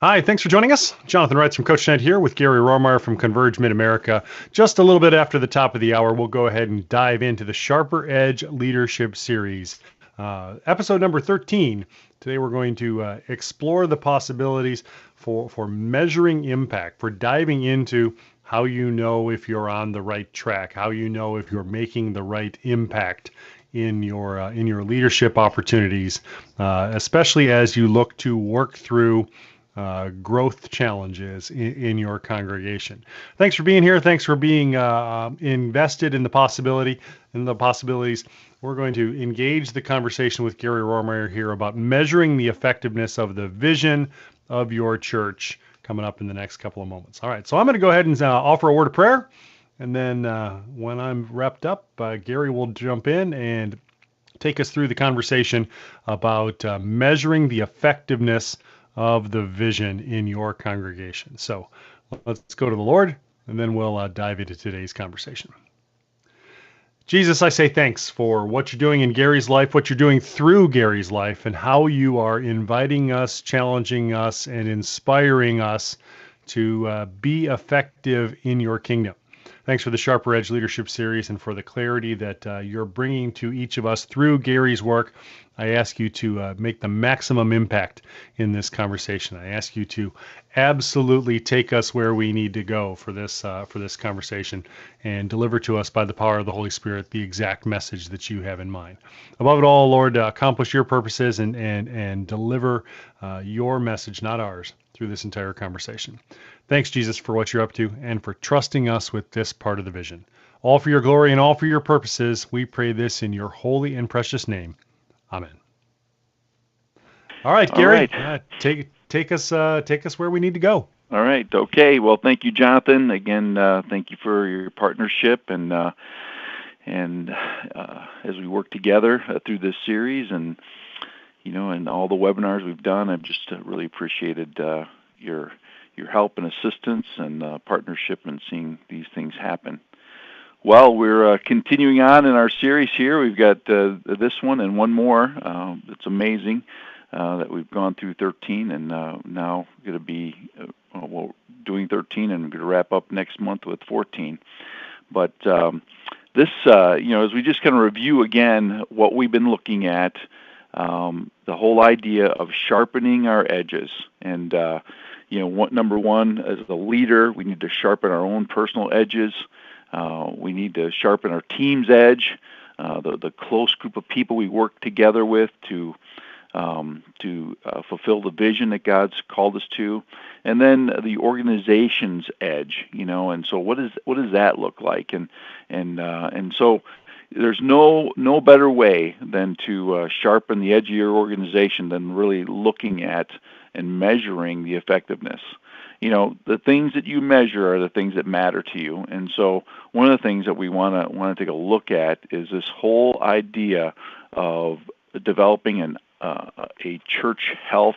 Hi, thanks for joining us. Jonathan Wrights from CoachNet here with Gary Rohrmeyer from Converge Mid-America. Just a little bit after the top of the hour, we'll go ahead and dive into the Sharper Edge Leadership Series, episode number 13. Today we're going to explore the possibilities for measuring impact, for diving into how you know if you're on the right track, how you know if you're making the right impact in your leadership opportunities, especially as you look to work through growth challenges in your congregation. Thanks for being here. Thanks for being invested in the possibilities. We're going to engage the conversation with Gary Rohrmeyer here about measuring the effectiveness of the vision of your church coming up in the next couple of moments. All right, so I'm going to go ahead and offer a word of prayer. And then when I'm wrapped up, Gary will jump in and take us through the conversation about measuring the effectiveness of the vision in your congregation. So let's go to the Lord, and then we'll dive into today's conversation. Jesus, I say thanks for what you're doing in Gary's life, what you're doing through Gary's life, and how you are inviting us, challenging us, and inspiring us to be effective in your kingdom. Thanks for the Sharper Edge Leadership Series and for the clarity that you're bringing to each of us through Gary's work. I ask you to make the maximum impact in this conversation. I ask you to absolutely take us where we need to go for this conversation and deliver to us by the power of the Holy Spirit the exact message that you have in mind. Above it all, Lord, accomplish your purposes and deliver your message, not ours, through this entire conversation. Thanks, Jesus, for what you're up to and for trusting us with this part of the vision. All for your glory and all for your purposes, we pray this in your holy and precious name. Amen. All right, Gary, take us where we need to go. All right. Okay. Well, thank you, Jonathan. Again, thank you for your partnership and as we work together through this series and all the webinars we've done, I've just really appreciated your help and assistance and partnership in seeing these things happen. Well, we're continuing on in our series here. We've got this one and one more. It's amazing that we've gone through 13 and now going to be doing 13 and we're going to wrap up next month with 14. But this, as we just kind of review again what we've been looking at, the whole idea of sharpening our edges. And, number one, as a leader, we need to sharpen our own personal edges. We need to sharpen our team's edge, the close group of people we work together with to fulfill the vision that God's called us to, and then the organization's edge. And so what does that look like? And so there's no better way than to sharpen the edge of your organization than really looking at and measuring the effectiveness. The things that you measure are the things that matter to you. And so one of the things that we want to take a look at is this whole idea of developing a church health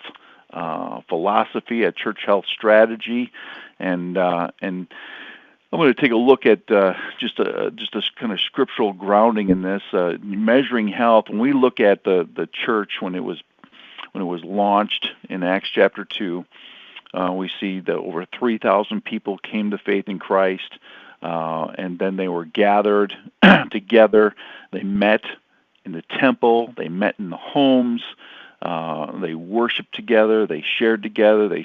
philosophy, a church health strategy, and I'm going to take a look at just a kind of scriptural grounding in this, measuring health. When we look at the church when it was launched in Acts chapter 2, we see that over 3,000 people came to faith in Christ, and then they were gathered together. They met in the temple. They met in the homes. They worshiped together. They shared together. They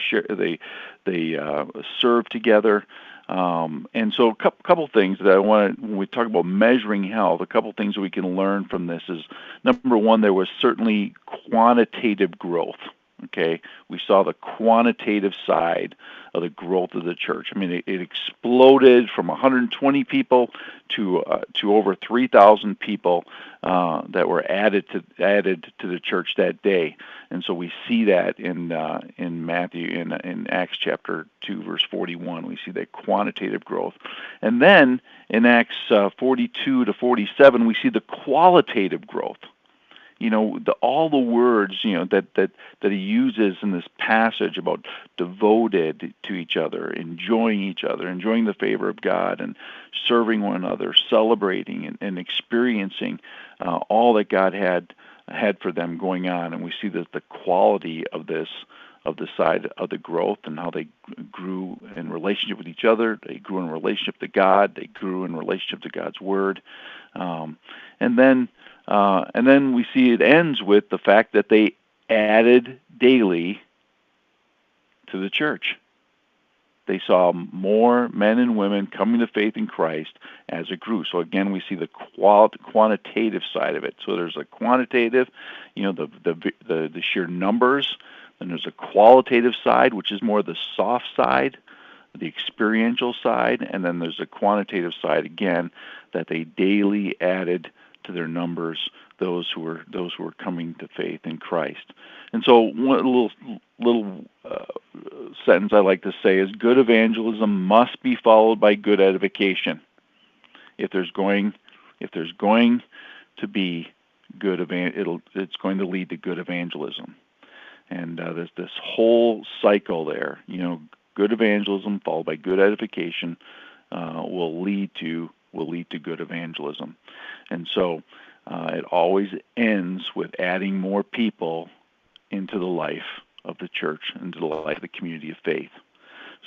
served together. And so a couple things that I want to, when we talk about measuring health, a couple things that we can learn from this is, number one, there was certainly quantitative growth. Okay, we saw the quantitative side of the growth of the church. I mean, it exploded from 120 people to over 3,000 people that were added to the church that day. And so we see that in Matthew in Acts chapter 2 verse 41. We see that quantitative growth, and then in Acts 42 to 47 we see the qualitative growth. All the words, that he uses in this passage about devoted to each other, enjoying the favor of God, and serving one another, celebrating and experiencing all that God had for them going on. And we see that the quality of this the side of the growth and how they grew in relationship with each other. They grew in relationship to God. They grew in relationship to God's Word. And then we see it ends with the fact that they added daily to the church. They saw more men and women coming to faith in Christ as it grew. So again, we see the quantitative side of it. So there's a quantitative, the sheer numbers. Then there's a qualitative side, which is more the soft side, the experiential side, and then there's a quantitative side again that they daily added to their numbers those who were coming to faith in Christ. And so one little sentence I like to say is good evangelism must be followed by good edification. If there's going to be good it's going to lead to good evangelism. And there's this whole cycle there. Good evangelism followed by good edification will lead to good evangelism. And so it always ends with adding more people into the life of the church, into the life of the community of faith.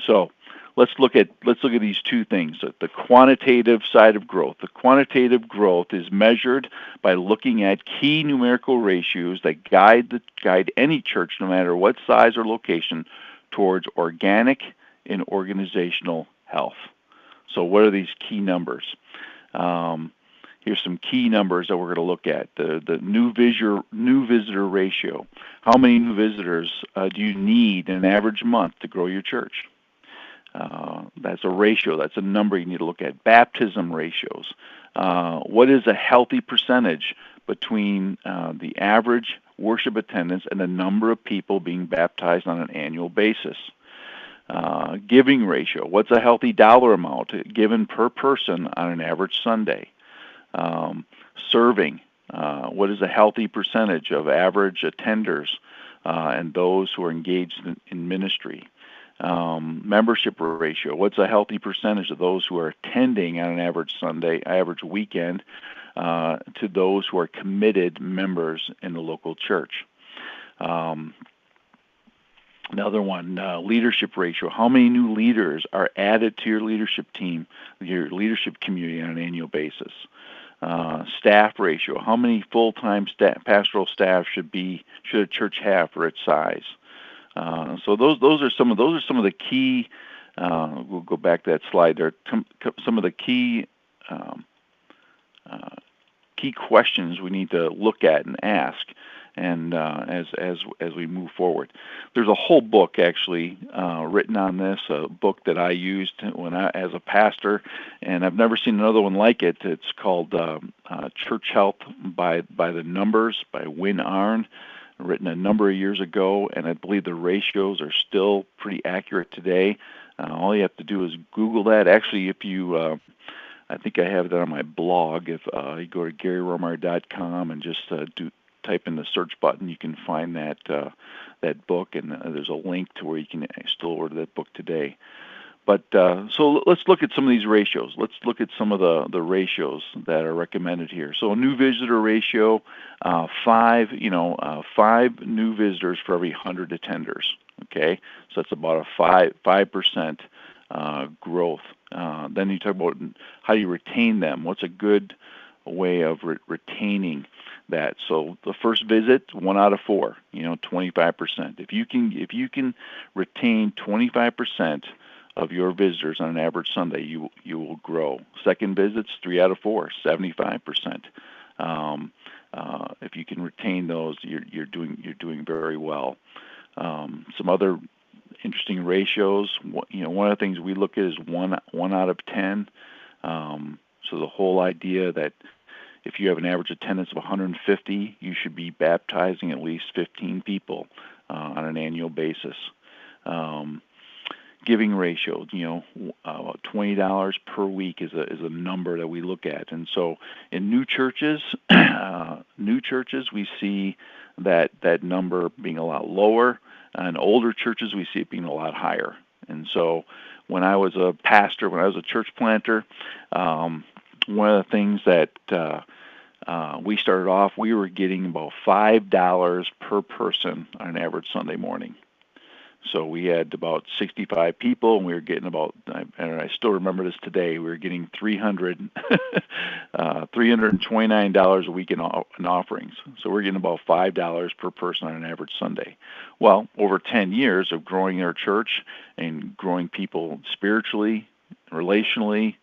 So let's look at these two things. The quantitative side of growth. The quantitative growth is measured by looking at key numerical ratios that guide any church, no matter what size or location, towards organic and organizational health. So what are these key numbers? Here's some key numbers that we're going to look at. The new visitor ratio. How many new visitors do you need in an average month to grow your church? That's a ratio. That's a number you need to look at. Baptism ratios. What is a healthy percentage between the average worship attendance and the number of people being baptized on an annual basis? Giving ratio. What's a healthy dollar amount given per person on an average Sunday? Serving. What is a healthy percentage of average attenders and those who are engaged in ministry? Membership ratio. What's a healthy percentage of those who are attending on an average Sunday, average weekend, to those who are committed members in the local church? Another one, leadership ratio. How many new leaders are added to your leadership team, your leadership community on an annual basis? Staff ratio. How many full-time pastoral staff should a church have for its size? So those are some of the key. We'll go back to that slide. There are some of the key questions we need to look at and ask, and as we move forward. There's a whole book actually written on this, a book that I used as a pastor, and I've never seen another one like it. It's called Church Health by the Numbers by Win Arn, written a number of years ago, and I believe the ratios are still pretty accurate today. All you have to do is Google that. Actually, if you I think I have that on my blog. If you go to GaryRomeyer.com and just type in the search button, you can find that book, and there's a link to where you can still order that book today. But so let's look at some of these ratios. Let's look at some of the ratios that are recommended here. So a new visitor ratio, 5 new visitors for every 100 attenders. Okay, so that's about a 5% growth. Then you talk about how you retain them. What's a good way of retaining that? So the first visit, 1 out of 4, 25%. If you can retain 25% of your visitors on an average Sunday, you will grow. Second visits, 3 out of 4, 75%. If you can retain those, you're doing very well. Some other interesting ratios. One of the things we look at is 1 out of 10. So the whole idea that if you have an average attendance of 150, you should be baptizing at least 15 people on an annual basis. Giving ratio, $20 per week is a number that we look at, and so in new churches, we see that number being a lot lower. In older churches, we see it being a lot higher. And so, when I was a pastor, when I was a church planter, one of the things that we started off, we were getting about $5 per person on an average Sunday morning. So we had about 65 people, and we were getting about, and I still remember this today, we were getting $329 a week in offerings. So we're getting about $5 per person on an average Sunday. Well, over 10 years of growing our church and growing people spiritually, relationally,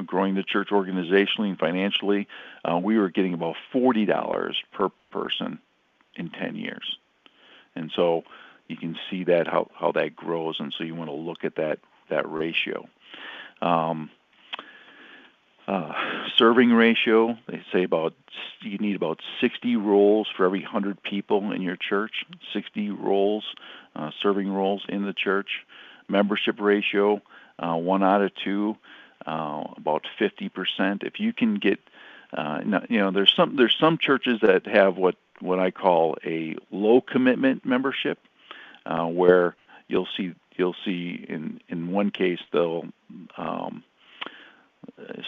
growing the church organizationally and financially, we were getting about $40 per person in 10 years. And so you can see that how that grows, and so you want to look at that ratio. Serving ratio, they say you need about 60 roles for every 100 people in your church, 60 roles, serving roles in the church. Membership ratio, 1 out of 2, about 50%. If you can get, there's some churches that have what I call a low commitment membership, where you'll see in one case they'll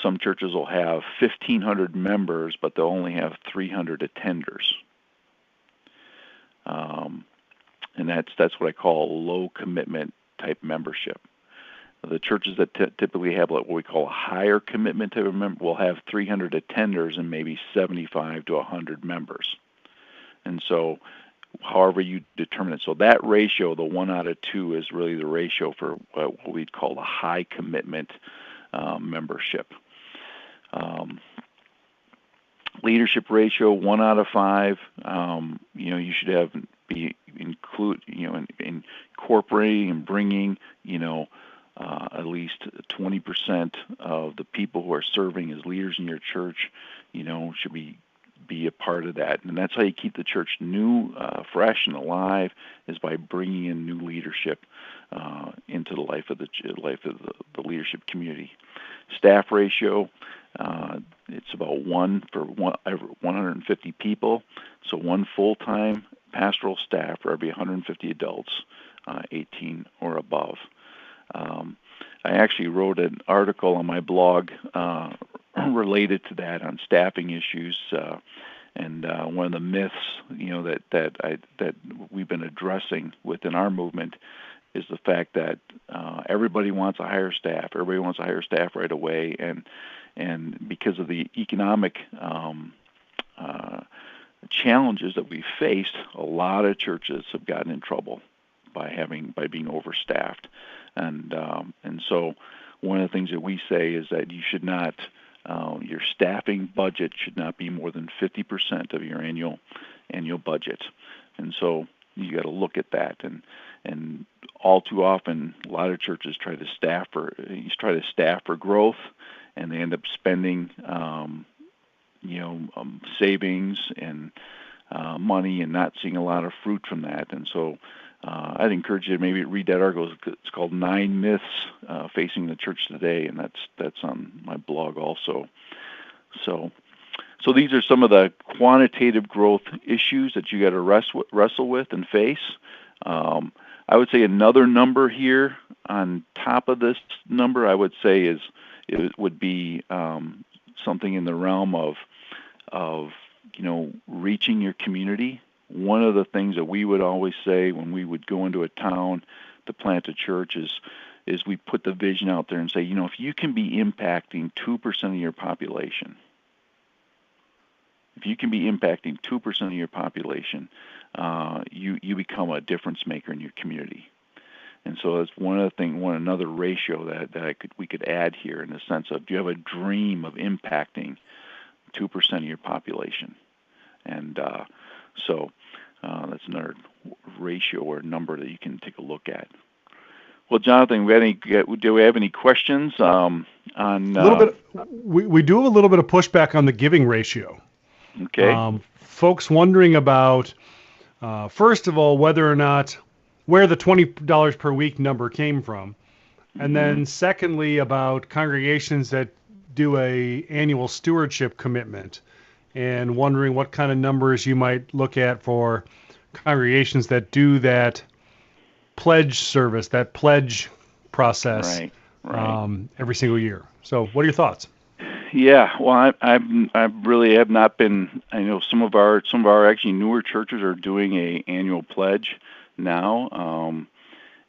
some churches will have 1,500 members, but they'll only have 300 attenders, and that's what I call a low commitment type membership. The churches that typically have what we call a higher commitment type of member will have 300 attenders and maybe 75 to 100 members, and so however you determine it. So that ratio, the 1 out of 2, is really the ratio for what we'd call a high commitment membership. Leadership ratio, 1 out of 5. You should incorporating and bringing, at least 20% of the people who are serving as leaders in your church, should be a part of that. And that's how you keep the church new, fresh, and alive, is by bringing in new leadership into the life of the leadership community. Staff ratio, it's about 1 for 150 people, so 1 full-time pastoral staff for every 150 adults, 18 or above. I actually wrote an article on my blog related to that on staffing issues, and one of the myths, that we've been addressing within our movement is the fact that everybody wants to hire staff. Everybody wants to hire staff right away, and because of the economic challenges that we've faced, a lot of churches have gotten in trouble by being overstaffed, and so one of the things that we say is that you should not. Your staffing budget should not be more than 50% of your annual budget, and so you got to look at that. And all too often, a lot of churches try to staff for growth, and they end up spending savings and money and not seeing a lot of fruit from that. And so I'd encourage you to maybe read that article. It's called 9 Myths Facing the Church Today, and that's on my blog also. So these are some of the quantitative growth issues that you got to wrestle with and face. I would say another number here on top of this number, I would say would be something in the realm of reaching your community. One of the things that we would always say when we would go into a town to plant a church is we put the vision out there and say, if you can be impacting 2% of your population, you become a difference maker in your community. And so that's another ratio that we could add here, in the sense of, do you have a dream of impacting 2% of your population? And so that's another ratio or number that you can take a look at. Well, Jonathan, do we have any questions on? A little bit. We do have a little bit of pushback on the giving ratio. Okay. Folks wondering about, first of all, where the $20 per week number came from, and then secondly about congregations that do a annual stewardship commitment, and wondering what kind of numbers you might look at for congregations that do that pledge service, that pledge process, right. Every single year. So what are your thoughts? Yeah, well, I really have not been. I know some of our actually newer churches are doing a annual pledge now,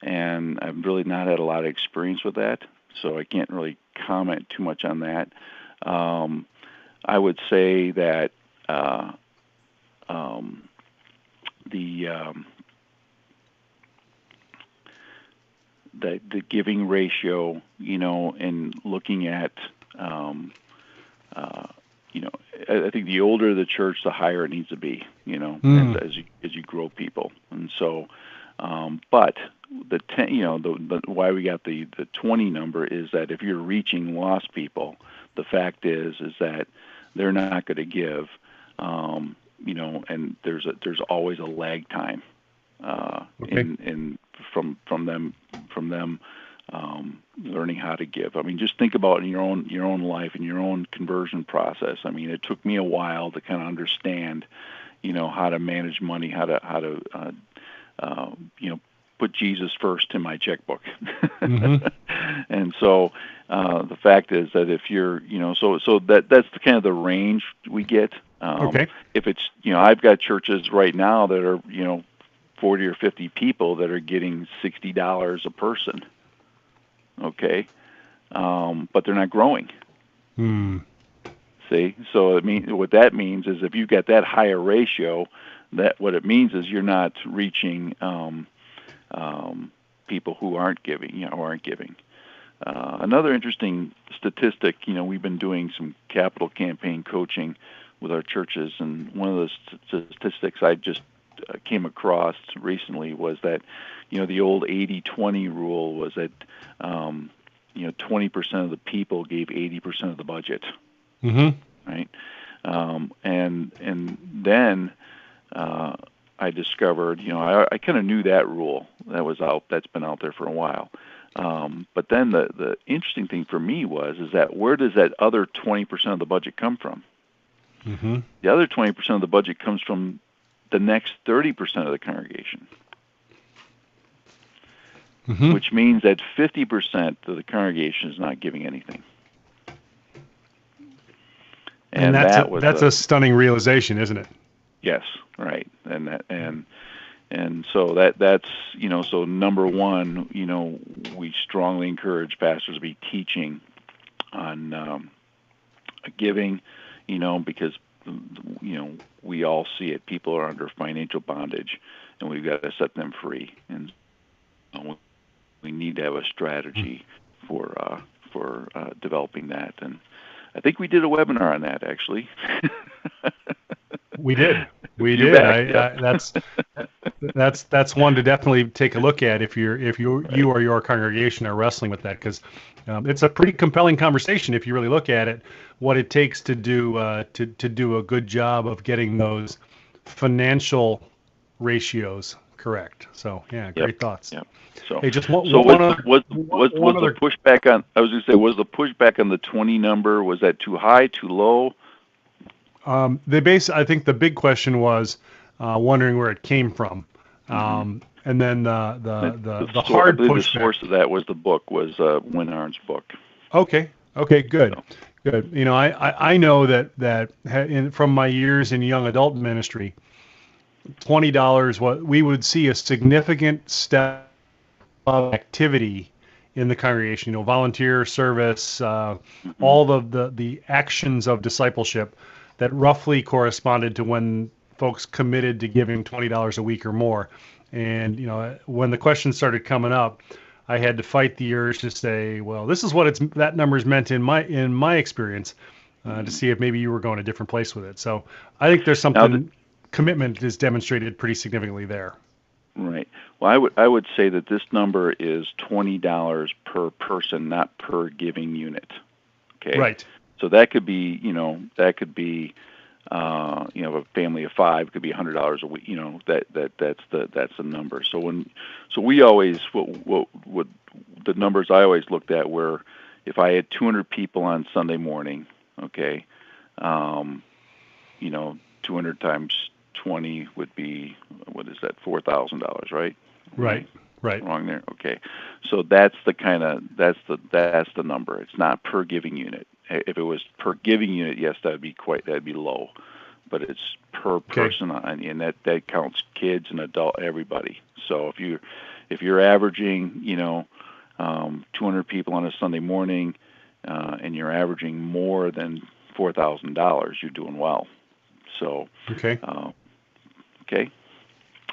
and I've really not had a lot of experience with that, so I can't really comment too much on that. I would say that the the giving ratio, and looking at, you know, I think the older the church, the higher it needs to be, as you grow people, and so, but the 10, the why we got the 20 number is that if you're reaching lost people, the fact is that they're not going to give, and there's always a lag time, in from them learning how to give. I mean, just think about in your own life and your own conversion process. I mean, it took me a while to kind of understand, how to manage money, how to put Jesus first in my checkbook. Mm-hmm. And so the fact is that if you're, so that's the kind of the range we get. If it's, I've got churches right now that are, 40 or 50 people that are getting $60 a person. Okay. But they're not growing. See? So what that means is if you've got that higher ratio, that what it means is you're not reaching people who aren't giving, Another interesting statistic, we've been doing some capital campaign coaching with our churches, and one of the statistics I just came across recently was that, the old 80-20 rule was that, 20% of the people gave 80% of the budget. Mm-hmm. Right? And then I discovered, I kind of knew that rule that's been out there for a while. But then the interesting thing for me is that where does that other 20% of the budget come from? Mm-hmm. The other 20% of the budget comes from the next 30% of the congregation, mm-hmm. which means that 50% of the congregation is not giving anything. And that's a stunning realization, isn't it? Yes, right. And so that's, so number one, we strongly encourage pastors to be teaching on giving, because, we all see it. People are under financial bondage, and we've got to set them free. And we need to have a strategy for developing that. And I think we did a webinar on that, actually. We did. That's one to definitely take a look at if you or your congregation are wrestling with that, because it's a pretty compelling conversation if you really look at it. What it takes to do to do a good job of getting those financial ratios correct. So great thoughts. Yep. So hey, just was the pushback on? I was going to say, was the pushback on the 20 number? Was that too high, too low? I think the big question was wondering where it came from, and then the hard pushback. The source of that was the book, was Winarn's book. Okay, good, good. I know that from my years in young adult ministry, $20, what we would see a significant step of activity in the congregation. Volunteer service, all the actions of discipleship that roughly corresponded to when folks committed to giving $20 a week or more. And, when the questions started coming up, I had to fight the urge to say, well, this is what that number's meant in my experience, to see if maybe you were going a different place with it. So I think there's something, commitment is demonstrated pretty significantly there. Right. Well, I would say that this number is $20 per person, not per giving unit. Okay. Right. So that could be, a family of 5 could be $100 a week. That's the number. So we always what the numbers I always looked at were, if I had 200 people on Sunday morning, okay, 200 times 20 would be, what is that, $4,000, right? Right. Wrong there. Okay. So that's the number. It's not per giving unit. If it was per giving unit, yes, that'd be low, but it's per person, and that counts kids and adult, everybody. So if you're averaging, 200 people on a Sunday morning, and you're averaging more than $4,000, you're doing well. So, Okay. Okay.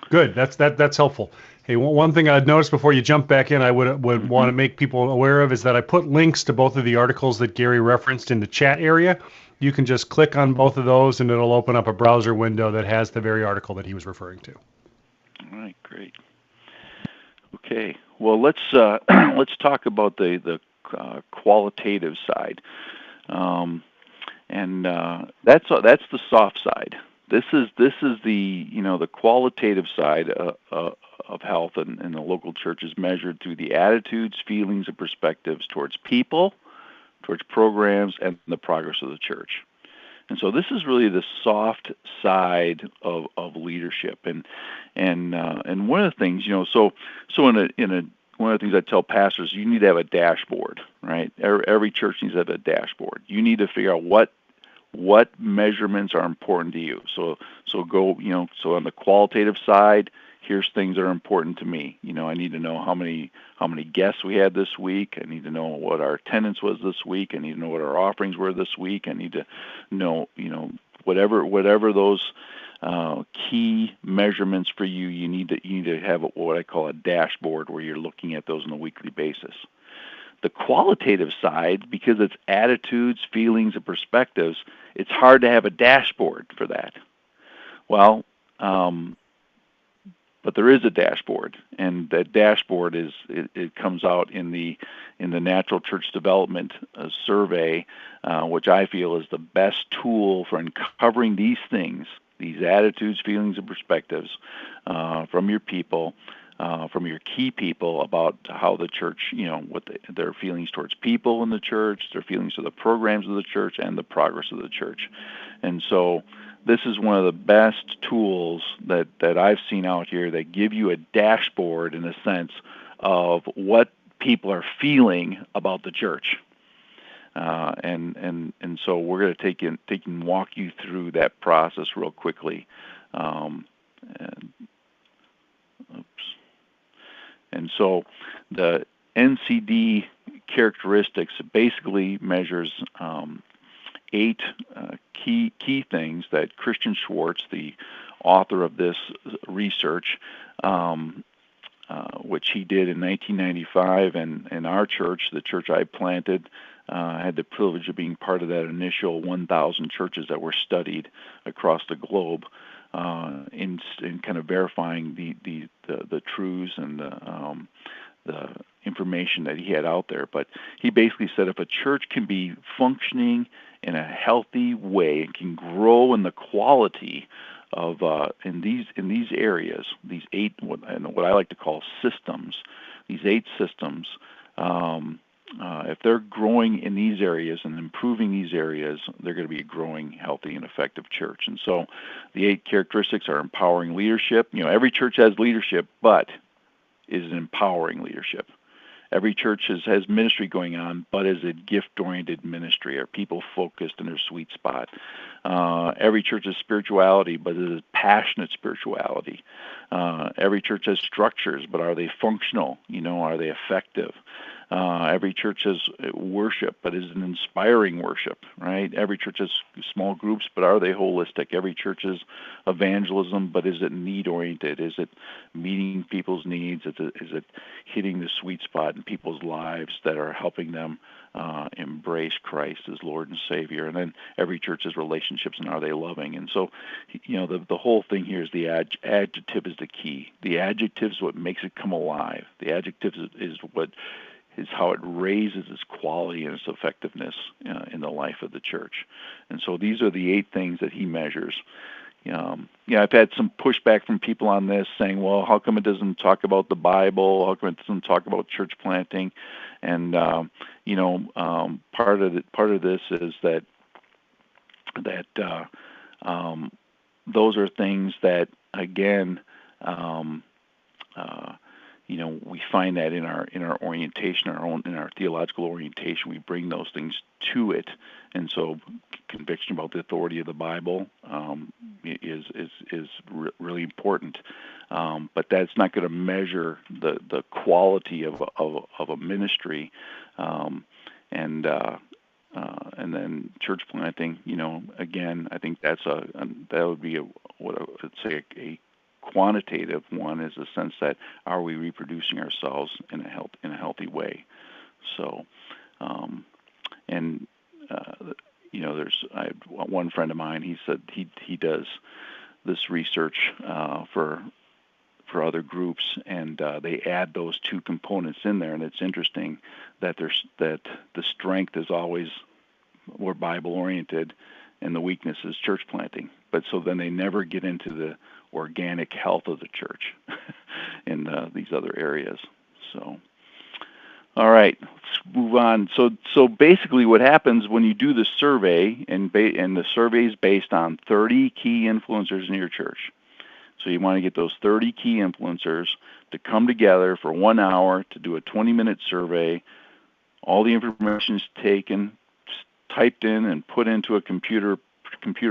Good. That's helpful. Hey, one thing I'd noticed before you jump back in, I would want to make people aware of is that I put links to both of the articles that Gary referenced in the chat area. You can just click on both of those, and it'll open up a browser window that has the very article that he was referring to. All right, great. Okay. Well, let's talk about the qualitative side, and that's the soft side. This is the the qualitative side of health in the local church is measured through the attitudes, feelings, and perspectives towards people, towards programs, and the progress of the church. And so this is really the soft side of leadership. And one of the things, so in a one of the things I tell pastors, you need to have a dashboard, right? Every church needs to have a dashboard. You need to figure out what measurements are important to you. So go, so on the qualitative side, here's things that are important to me. I need to know how many guests we had this week. I need to know what our attendance was this week. I need to know what our offerings were this week. I need to know, whatever those key measurements for you. You need to have what I call a dashboard where you're looking at those on a weekly basis. The qualitative side, because it's attitudes, feelings, and perspectives, it's hard to have a dashboard for that. Well, but there is a dashboard, and that dashboard it comes out in the Natural Church Development Survey, which I feel is the best tool for uncovering these things, these attitudes, feelings, and perspectives from your people. From your key people about how the church, what their feelings towards people in the church, their feelings to the programs of the church, and the progress of the church. And so this is one of the best tools that I've seen out here that give you a dashboard in a sense of what people are feeling about the church. And so we're going to take and walk you through that process real quickly. And so the NCD characteristics basically measures 8 key things that Christian Schwartz, the author of this research, which he did in 1995, and our church, the church I planted, had the privilege of being part of that initial 1,000 churches that were studied across the globe. In kind of verifying the truths and the information that he had out there. But he basically said if a church can be functioning in a healthy way and can grow in the quality of in these areas, these 8 what I like to call systems, these 8 systems. If they're growing in these areas and improving these areas, they're going to be a growing, healthy, and effective church. And so the 8 characteristics are empowering leadership. Every church has leadership, but is it empowering leadership? Every church has ministry going on, but is it gift-oriented ministry? Are people focused in their sweet spot? Every church has spirituality, but is it passionate spirituality? Every church has structures, but are they functional? Are they effective? Every church has worship, but is it inspiring worship, right? Every church has small groups, but are they holistic? Every church has evangelism, but is it need-oriented? Is it meeting people's needs? Is it hitting the sweet spot in people's lives that are helping them embrace Christ as Lord and Savior? And then every church has relationships, and are they loving? And so, the whole thing here is the adjective is the key. The adjective is what makes it come alive. The adjective is how it raises its quality and its effectiveness in the life of the church. And so these are the 8 things that he measures. I've had some pushback from people on this saying, well, how come it doesn't talk about the Bible? How come it doesn't talk about church planting? And, part of this is that those are things that, again, we find that in our orientation, in our theological orientation, we bring those things to it. And so conviction about the authority of the Bible, really important. But that's not going to measure the quality of a ministry. And then church planting, again, I think that would be what I would say a quantitative one, is the sense that are we reproducing ourselves in a healthy way. So, and I have one friend of mine. He said he does this research for other groups, and they add those two components in there, and it's interesting that that the strength is always more Bible oriented, and the weakness is church planting. But so then they never get into the organic health of the church in these other areas. So, all right, let's move on. So basically, what happens when you do the survey, and the survey is based on 30 key influencers in your church. So you want to get those 30 key influencers to come together for 1 hour to do a 20-minute survey. All the information is taken, typed in, and put into a computer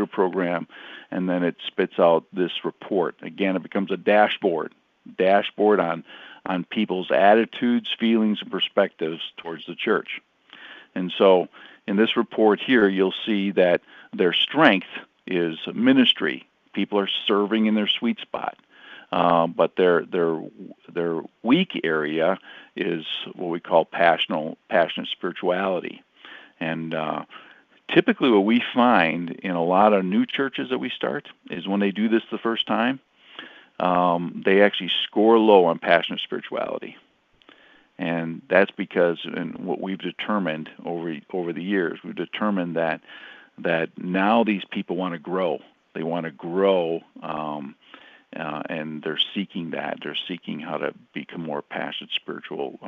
program, and then it spits out this report. Again, it becomes a dashboard on people's attitudes, feelings, and perspectives towards the church. And so in this report here, you'll see that their strength is ministry. People are serving in their sweet spot. But their weak area is what we call passionate spirituality. And typically what we find in a lot of new churches that we start is when they do this the first time, they actually score low on passionate spirituality. And that's because, and what we've determined over the years, we've determined that now these people want to grow. They want to grow, and they're seeking that. They're seeking how to become more passionate spiritual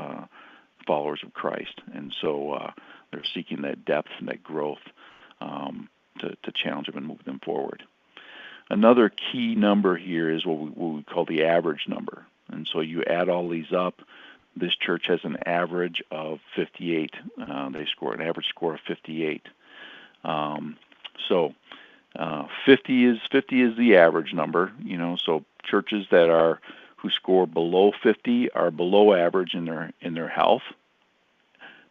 followers of Christ. And so they're seeking that depth and that growth to challenge them and move them forward. Another key number here is what we call the average number. And so you add all these up. This church has an average of 58. They score an average score of 58. So 50 is the average number. So churches who score below 50 are below average in their health.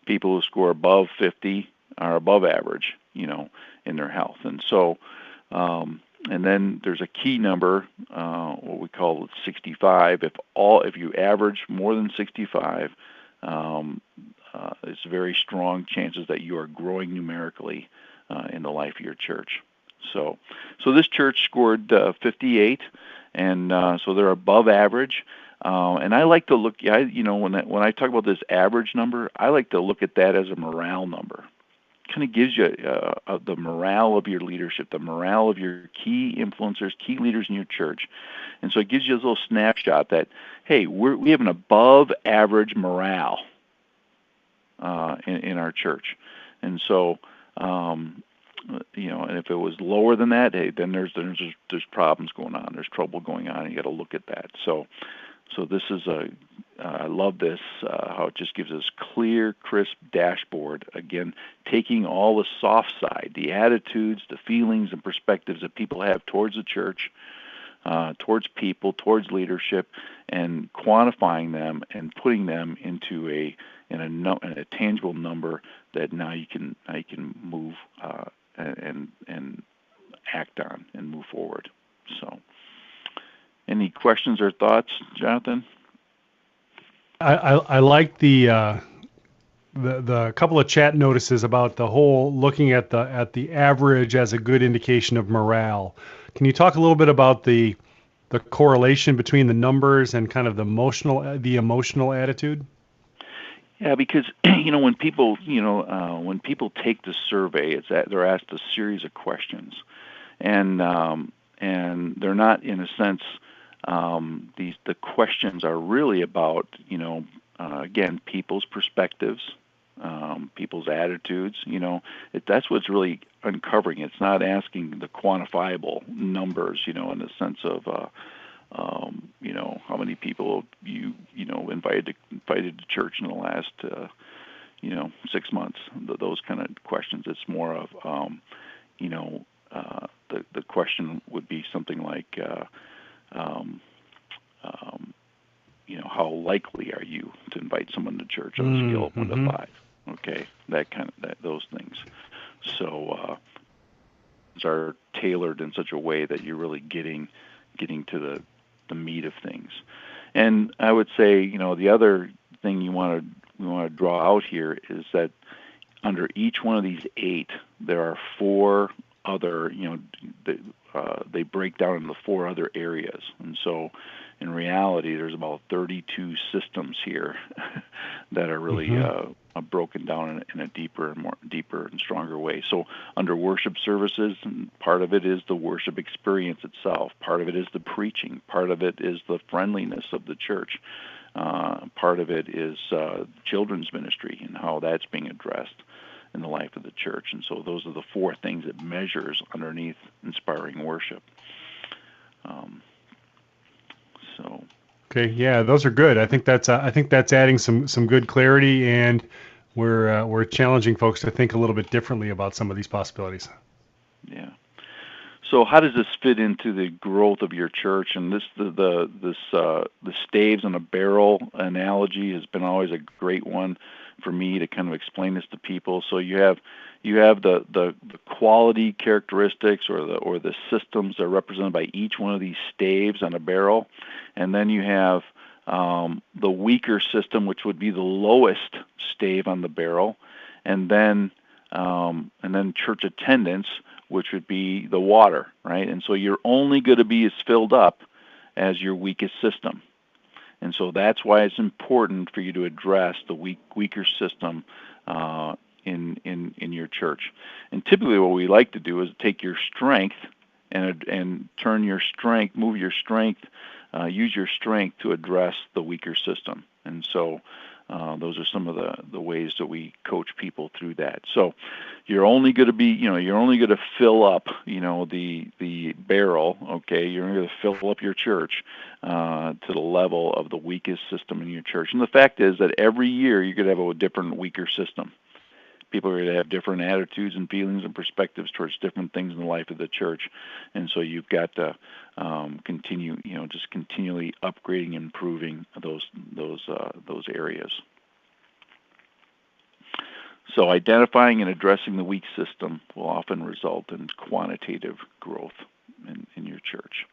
People who score above 50 are above average, in their health. And so, and then there's a key number, what we call 65. If you average more than 65, it's very strong chances that you are growing numerically in the life of your church. So this church scored 58, and so they're above average. And I like to look, when I talk about this average number, I like to look at that as a morale number. Kind of gives you the morale of your leadership, the morale of your key influencers, key leaders in your church. And so it gives you a little snapshot that, hey, we have an above average morale in our church. And so, and if it was lower than that, hey, then there's problems going on. There's trouble going on, and you got to look at that. So this is I love this, how it just gives us clear, crisp dashboard. Again, taking all the soft side, the attitudes, the feelings, and perspectives that people have towards the church, towards people, towards leadership, and quantifying them and putting them into a tangible number that now you can move and act on and move forward. So, any questions or thoughts, Jonathan? I like the couple of chat notices about the whole looking at the average as a good indication of morale. Can you talk a little bit about the correlation between the numbers and kind of the emotional attitude? Yeah, because when people take the survey, they're asked a series of questions, and they're not, in a sense, the questions are really about again, people's perspectives, people's attitudes. That's what's really uncovering. It's not asking the quantifiable numbers, in the sense of how many people you invited to church in the last 6 months. Those kind of questions. It's more of the question would be something like, um, how likely are you to invite someone to church on a scale of 1 to 5? Okay, those things. So those are tailored in such a way that you're really getting to the meat of things. And I would say, the other thing we want to draw out here is that under each one of these 8, there are 4 other, they break down into 4 other areas. And so in reality, there's about 32 systems here that are really broken down in a deeper and stronger way. So under worship services, part of it is the worship experience itself. Part of it is the preaching. Part of it is the friendliness of the church. Part of it is children's ministry and how that's being addressed in the life of the church. And so those are the 4 things it measures underneath inspiring worship. Okay, yeah, those are good. I think that's adding some good clarity, and we're challenging folks to think a little bit differently about some of these possibilities. Yeah. So how does this fit into the growth of your church? And the staves on a barrel analogy has been always a great one for me to kind of explain this to people. So you have the quality characteristics or the systems that are represented by each one of these staves on a barrel, and then you have the weaker system, which would be the lowest stave on the barrel, and then church attendance, which would be the water, right? And so you're only going to be as filled up as your weakest system. And so that's why it's important for you to address the weaker system in your church. And typically what we like to do is take your strength and turn your strength, move your strength, use your strength to address the weaker system. And so those are some of the ways that we coach people through that. So you're only going to fill up, the barrel, okay? You're going to fill up your church to the level of the weakest system in your church. And the fact is that every year you're going to have a different, weaker system. People are going to have different attitudes and feelings and perspectives towards different things in the life of the church, and so you've got to continue, just continually upgrading, and improving those areas. So identifying and addressing the weak system will often result in quantitative growth in your church.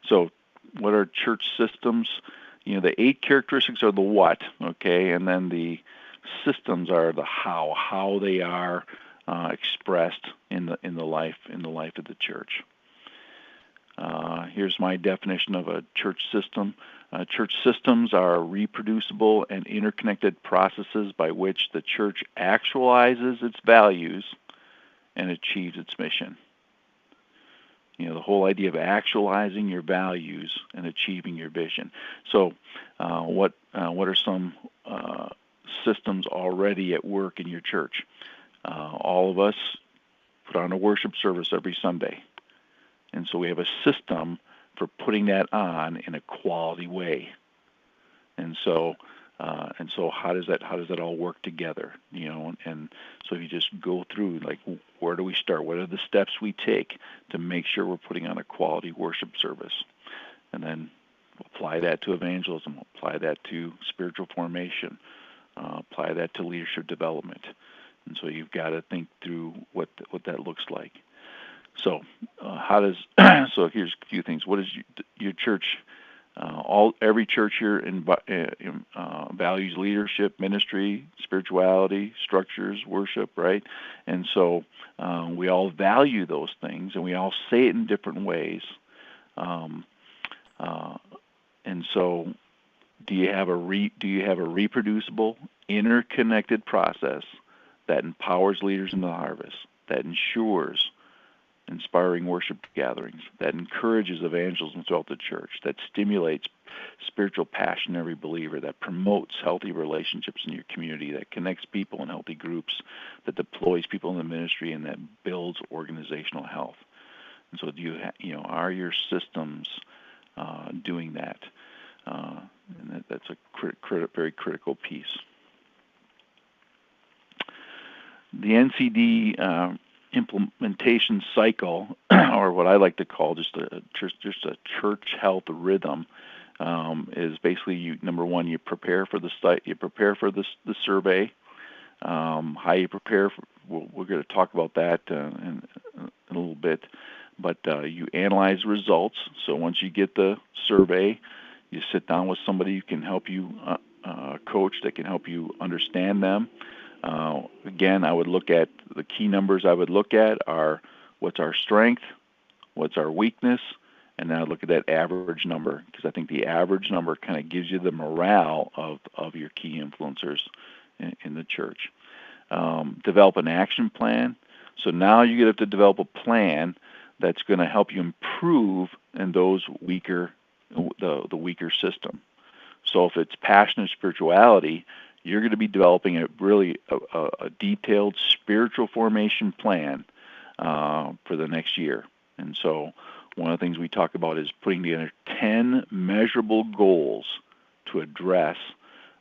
So what are church systems? The 8 characteristics are the what, okay, and then the systems are the how they are expressed in the life of the church. Here's my definition of a church system. Church systems are reproducible and interconnected processes by which the church actualizes its values and achieves its mission. The whole idea of actualizing your values and achieving your vision. So what are some systems already at work in your church? All of us put on a worship service every Sunday. And so we have a system for putting that on in a quality way. And so how does that all work together? And so you just go through, like, where do we start? What are the steps we take to make sure we're putting on a quality worship service? And then apply that to evangelism, apply that to spiritual formation, apply that to leadership development. And so you've got to think through what that looks like. So so here's a few things. What is your church? Every church here values leadership, ministry, spirituality, structures, worship, right? And so we all value those things, and we all say it in different ways. And so, do you have a reproducible, interconnected process that empowers leaders in the harvest, that ensures inspiring worship gatherings, that encourages evangelism throughout the church, that stimulates spiritual passion in every believer, that promotes healthy relationships in your community, that connects people in healthy groups, that deploys people in the ministry, and that builds organizational health? And so, are your systems doing that? And that's a very critical piece. The NCD implementation cycle, or what I like to call just a church health rhythm, is basically number one, you prepare for the site, you prepare for the survey. How you prepare for, we're going to talk about that in a little bit, but you analyze results. So once you get the survey, you sit down with somebody who can help you, coach that can help you understand them. Again, I would look at the key numbers. I would look at are what's our strength, what's our weakness, and then I look at that average number, because I think the average number kind of gives you the morale of your key influencers in the church. Develop an action plan. So now you have to develop a plan that's going to help you improve in those the weaker system. So if it's passion and spirituality, you're going to be developing a detailed spiritual formation plan for the next year. And so one of the things we talk about is putting together 10 measurable goals to address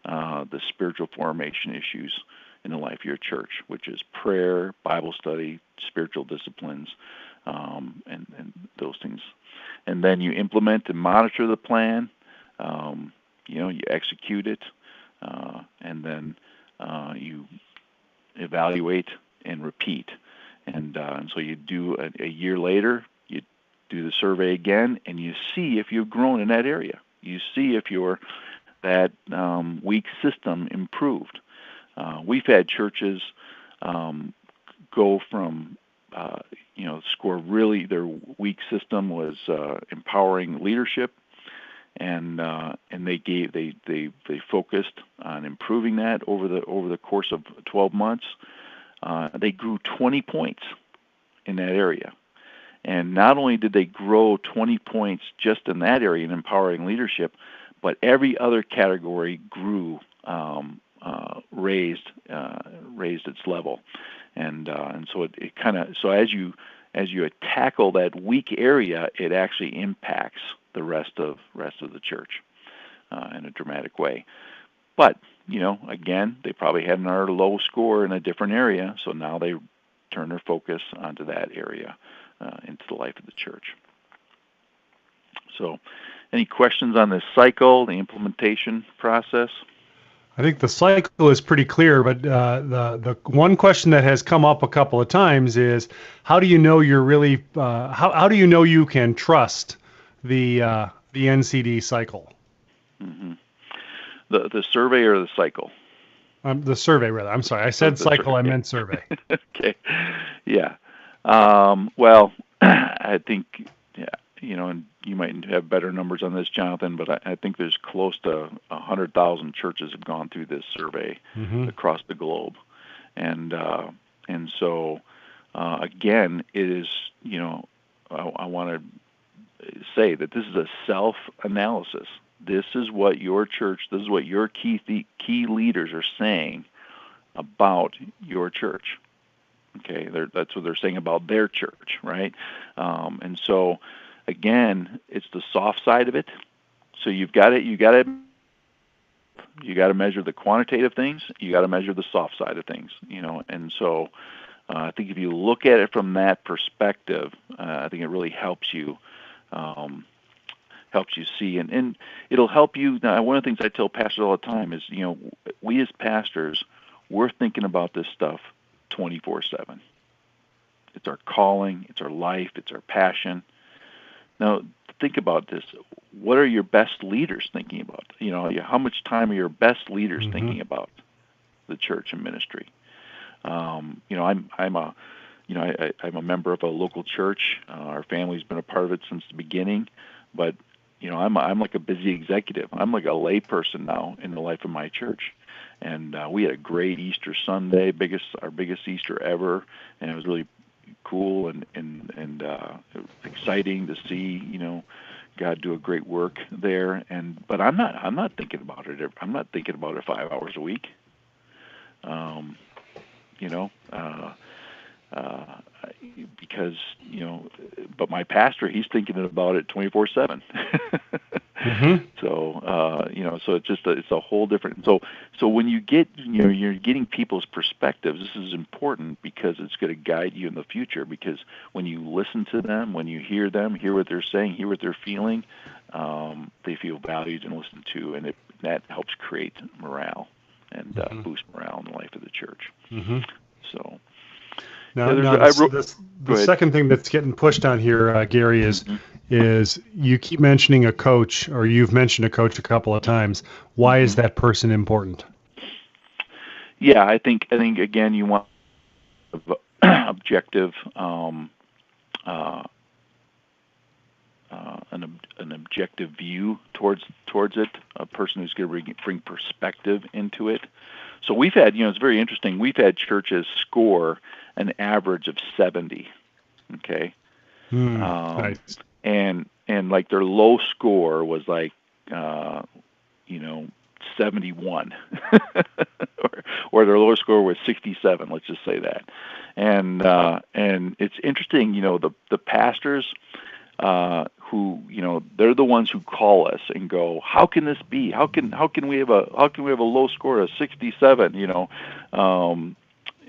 the spiritual formation issues in the life of your church, which is prayer, Bible study, spiritual disciplines, and those things. And then you implement and monitor the plan. You execute it, and then you evaluate and repeat. And so you do a year later, you do the survey again, and you see if you've grown in that area. You see if that weak system improved. We've had churches go from score really, their weak system was empowering leadership, and they focused on improving that over the course of 12 months. They grew 20 points in that area. And not only did they grow 20 points just in that area in empowering leadership, but every other category grew, raised its level, and so it kind of, so as you tackle that weak area, it actually impacts the rest of the church in a dramatic way. But again, they probably had another low score in a different area, so now they turn their focus onto that area into the life of the church. So, any questions on this cycle, the implementation process? I think the cycle is pretty clear, but the one question that has come up a couple of times is, how do you know you're really how do you know you can trust the NCD cycle? Mm-hmm. The survey or the cycle? The survey, rather. I'm sorry, I said cycle. I meant survey. Okay. Yeah. Well, I think, and you might have better numbers on this, Jonathan, but I think there's close to 100,000 churches have gone through this survey across the globe, and so again, it is, I want to say that this is a self-analysis. This is what your church, this is what your key leaders are saying about your church. Okay, that's what they're saying about their church, right? And so, again, it's the soft side of it. So you got to measure the quantitative things. You got to measure the soft side of things, And so, I think if you look at it from that perspective, I think it really helps you see, and it'll help you. Now, one of the things I tell pastors all the time is, we as pastors, we're thinking about this stuff 24/7. It's our calling, it's our life, it's our passion. Now, think about this. What are your best leaders thinking about? How much time are your best leaders thinking about the church and ministry? I'm a member of a local church. Our family's been a part of it since the beginning, but I'm like a busy executive. I'm like a lay person now in the life of my church. And we had a great Easter Sunday, our biggest Easter ever, and it was really cool and exciting to see, God do a great work there. But I'm not thinking about it. I'm not thinking about it 5 hours a week. uh, because but my pastor, he's thinking about it 24/7. Mm-hmm. So so it's a whole different. So when you get you're getting people's perspectives. This is important because it's going to guide you in the future. Because when you listen to them, when you hear them, hear what they're saying, hear what they're feeling, they feel valued and listened to, and that helps create morale and Mm-hmm. boost morale in the life of the church. Mm-hmm. So Now, yeah, now I wrote. the Go ahead. second thing that's getting pushed on here, Gary, Hmm. is you keep mentioning a coach, or you've mentioned a coach a couple of times. Why is Hmm. that person important? Yeah, I think again you want objective, uh, an objective view towards it, a person who's going to bring perspective into it. So we've had, it's very interesting. We've had churches score an average of 70. Okay, um, Nice. and like their low score was like, uh, you know, 71, or their lower score was 67. Let's just say that, and it's interesting. The pastors who they're the ones who call us and go, how can this be? How can we have a low score of 67? Um,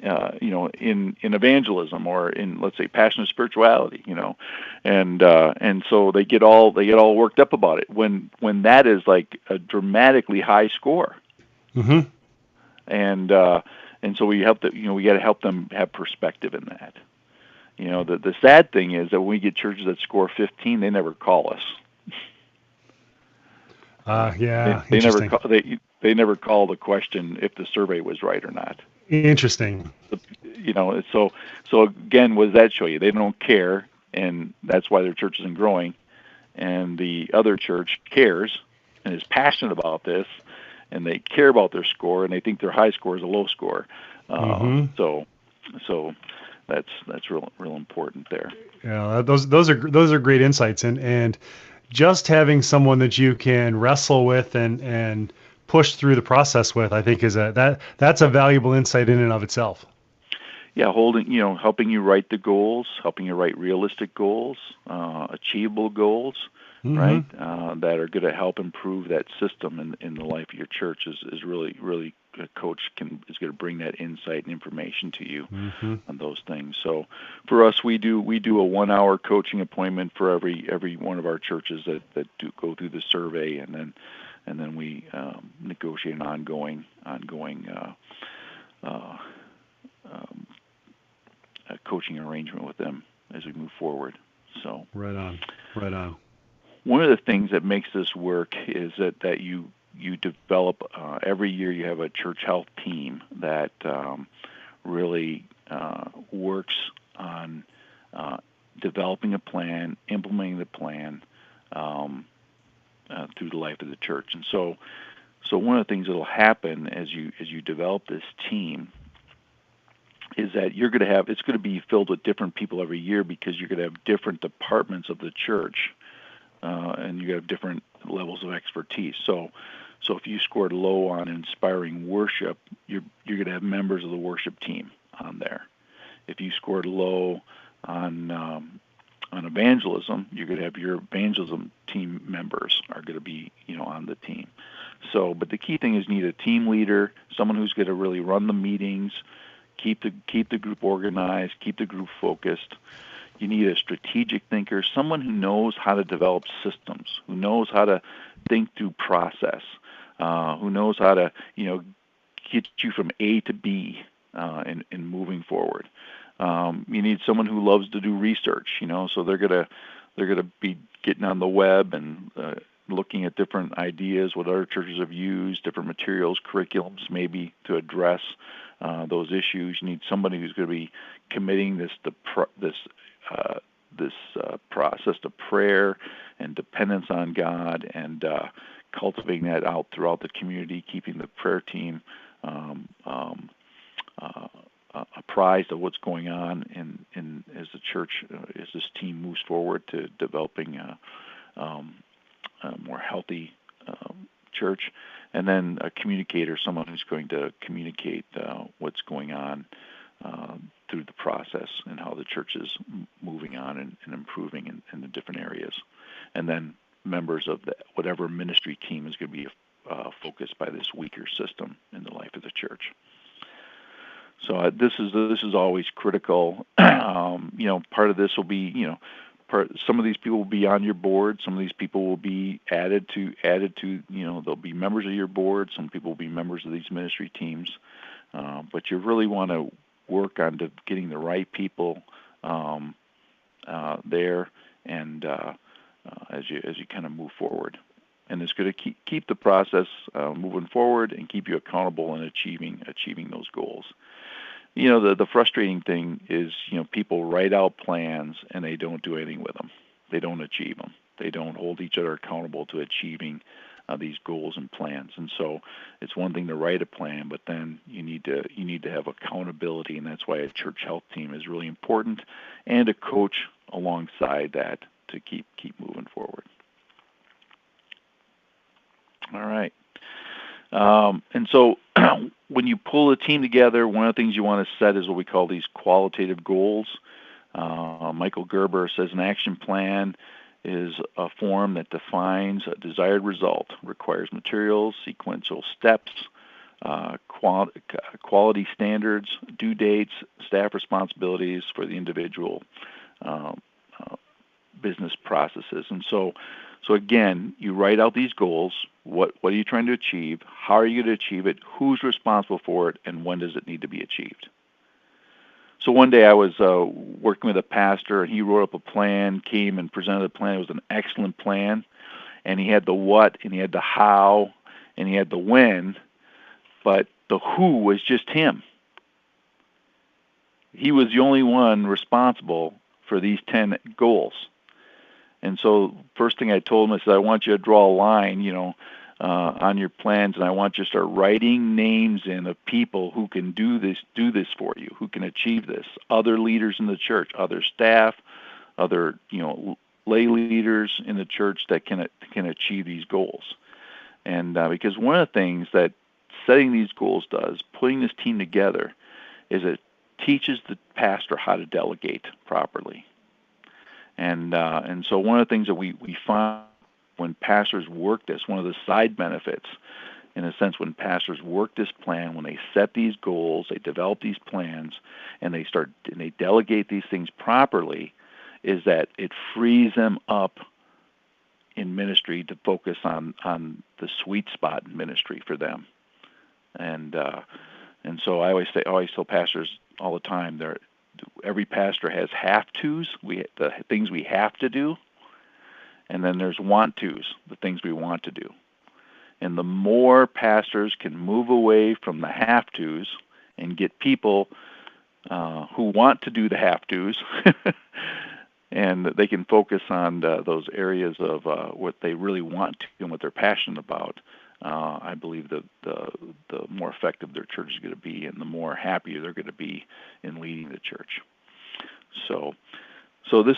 in evangelism or in, let's say, passion of spirituality, and so they get all worked up about it when that is like a dramatically high score, Mm-hmm. and so we got to help them have perspective in that. The sad thing is that when we get churches that score 15, they never call us. They Yeah, they never interesting. call they never call the question if the survey was right or not. Interesting. So again, what does that show you? They don't care, and that's why their church isn't growing. And the other church cares and is passionate about this, and they care about their score, and they think their high score is a low score. Uh, Mm-hmm. so so that's real important there. Yeah, those are great insights, and just having someone that you can wrestle with and push through the process with, I think that's a valuable insight in and of itself. Yeah, helping you write the goals, helping you write realistic goals, achievable goals, Mm-hmm. right? That are going to help improve that system in the life of your church is really, really, a coach is going to bring that insight and information to you Mm-hmm. on those things. So for us, we do a 1 hour coaching appointment for every one of our churches that do go through the survey, and then we negotiate an ongoing uh, um, coaching arrangement with them as we move forward. So Right on. Right on. one of the things that makes this work is that you develop, every year you have a church health team that really works on developing a plan, implementing the plan through the life of the church. And so one of the things that will happen as you develop this team is that it's going to be filled with different people every year, because you're going to have different departments of the church, and you have different levels of expertise. So if you scored low on inspiring worship, you're going to have members of the worship team on there. If you scored low on evangelism, you're going to have your evangelism team members are going to be on the team. So, but the key thing is, you need a team leader, someone who's going to really run the meetings, keep the group organized, keep the group focused. You need a strategic thinker, someone who knows how to develop systems, who knows how to think through process, who knows how to get you from A to B in moving forward. You need someone who loves to do research, so they're gonna be getting on the web and looking at different ideas, what other churches have used, different materials, curriculums, maybe to address those issues. You need somebody who's going to be committing this process to prayer and dependence on God, and cultivating that out throughout the community, keeping the prayer team um, um, uh, apprised of what's going on in as the church, as this team moves forward to developing a more healthy church. And then a communicator, someone who's going to communicate what's going on through the process and how the church is moving on and improving in the different areas. And then members of whatever ministry team is going to be focused by this weaker system in the life of the church. So this is always critical. Part of this will be, some of these people will be on your board. Some of these people will be added to. They'll be members of your board. Some people will be members of these ministry teams. But you really want to work on getting the right people there, and as you kind of move forward. And it's going to keep the process moving forward and keep you accountable in achieving those goals. The frustrating thing is, people write out plans and they don't do anything with them. They don't achieve them. They don't hold each other accountable to achieving these goals and plans. And so it's one thing to write a plan, but then you need to have accountability, and that's why a church health team is really important, and a coach alongside that to keep moving forward. All right. And so when you pull a team together, one of the things you want to set is what we call these qualitative goals. Michael Gerber says an action plan is a form that defines a desired result, requires materials, sequential steps, quality standards, due dates, staff responsibilities for the individual business processes. And so again, you write out these goals. What are you trying to achieve? How are you going to achieve it? Who's responsible for it? And when does it need to be achieved? So one day I was working with a pastor, and he wrote up a plan, came and presented a plan. It was an excellent plan. And he had the what, and he had the how, and he had the when, but the who was just him. He was the only one responsible for these 10 goals. And so first thing I told him, I said, I want you to draw a line, on your plans, and I want you to start writing names in of people who can do this for you, who can achieve this. Other leaders in the church, other staff, other, lay leaders in the church that can achieve these goals. And because one of the things that setting these goals does, putting this team together, is it teaches the pastor how to delegate properly. And so one of the things that we find when pastors work this, one of the side benefits, in a sense, when pastors work this plan, when they set these goals, they develop these plans, and they delegate these things properly, is that it frees them up in ministry to focus on the sweet spot in ministry for them. And so I always tell pastors all the time, every pastor has have-tos, the things we have to do, and then there's want-tos, the things we want to do. And the more pastors can move away from the have-tos and get people who want to do the have-tos, and they can focus on those areas of what they really want to and what they're passionate about, I believe that the more effective their church is going to be, and the more happier they're going to be in leading the church. So this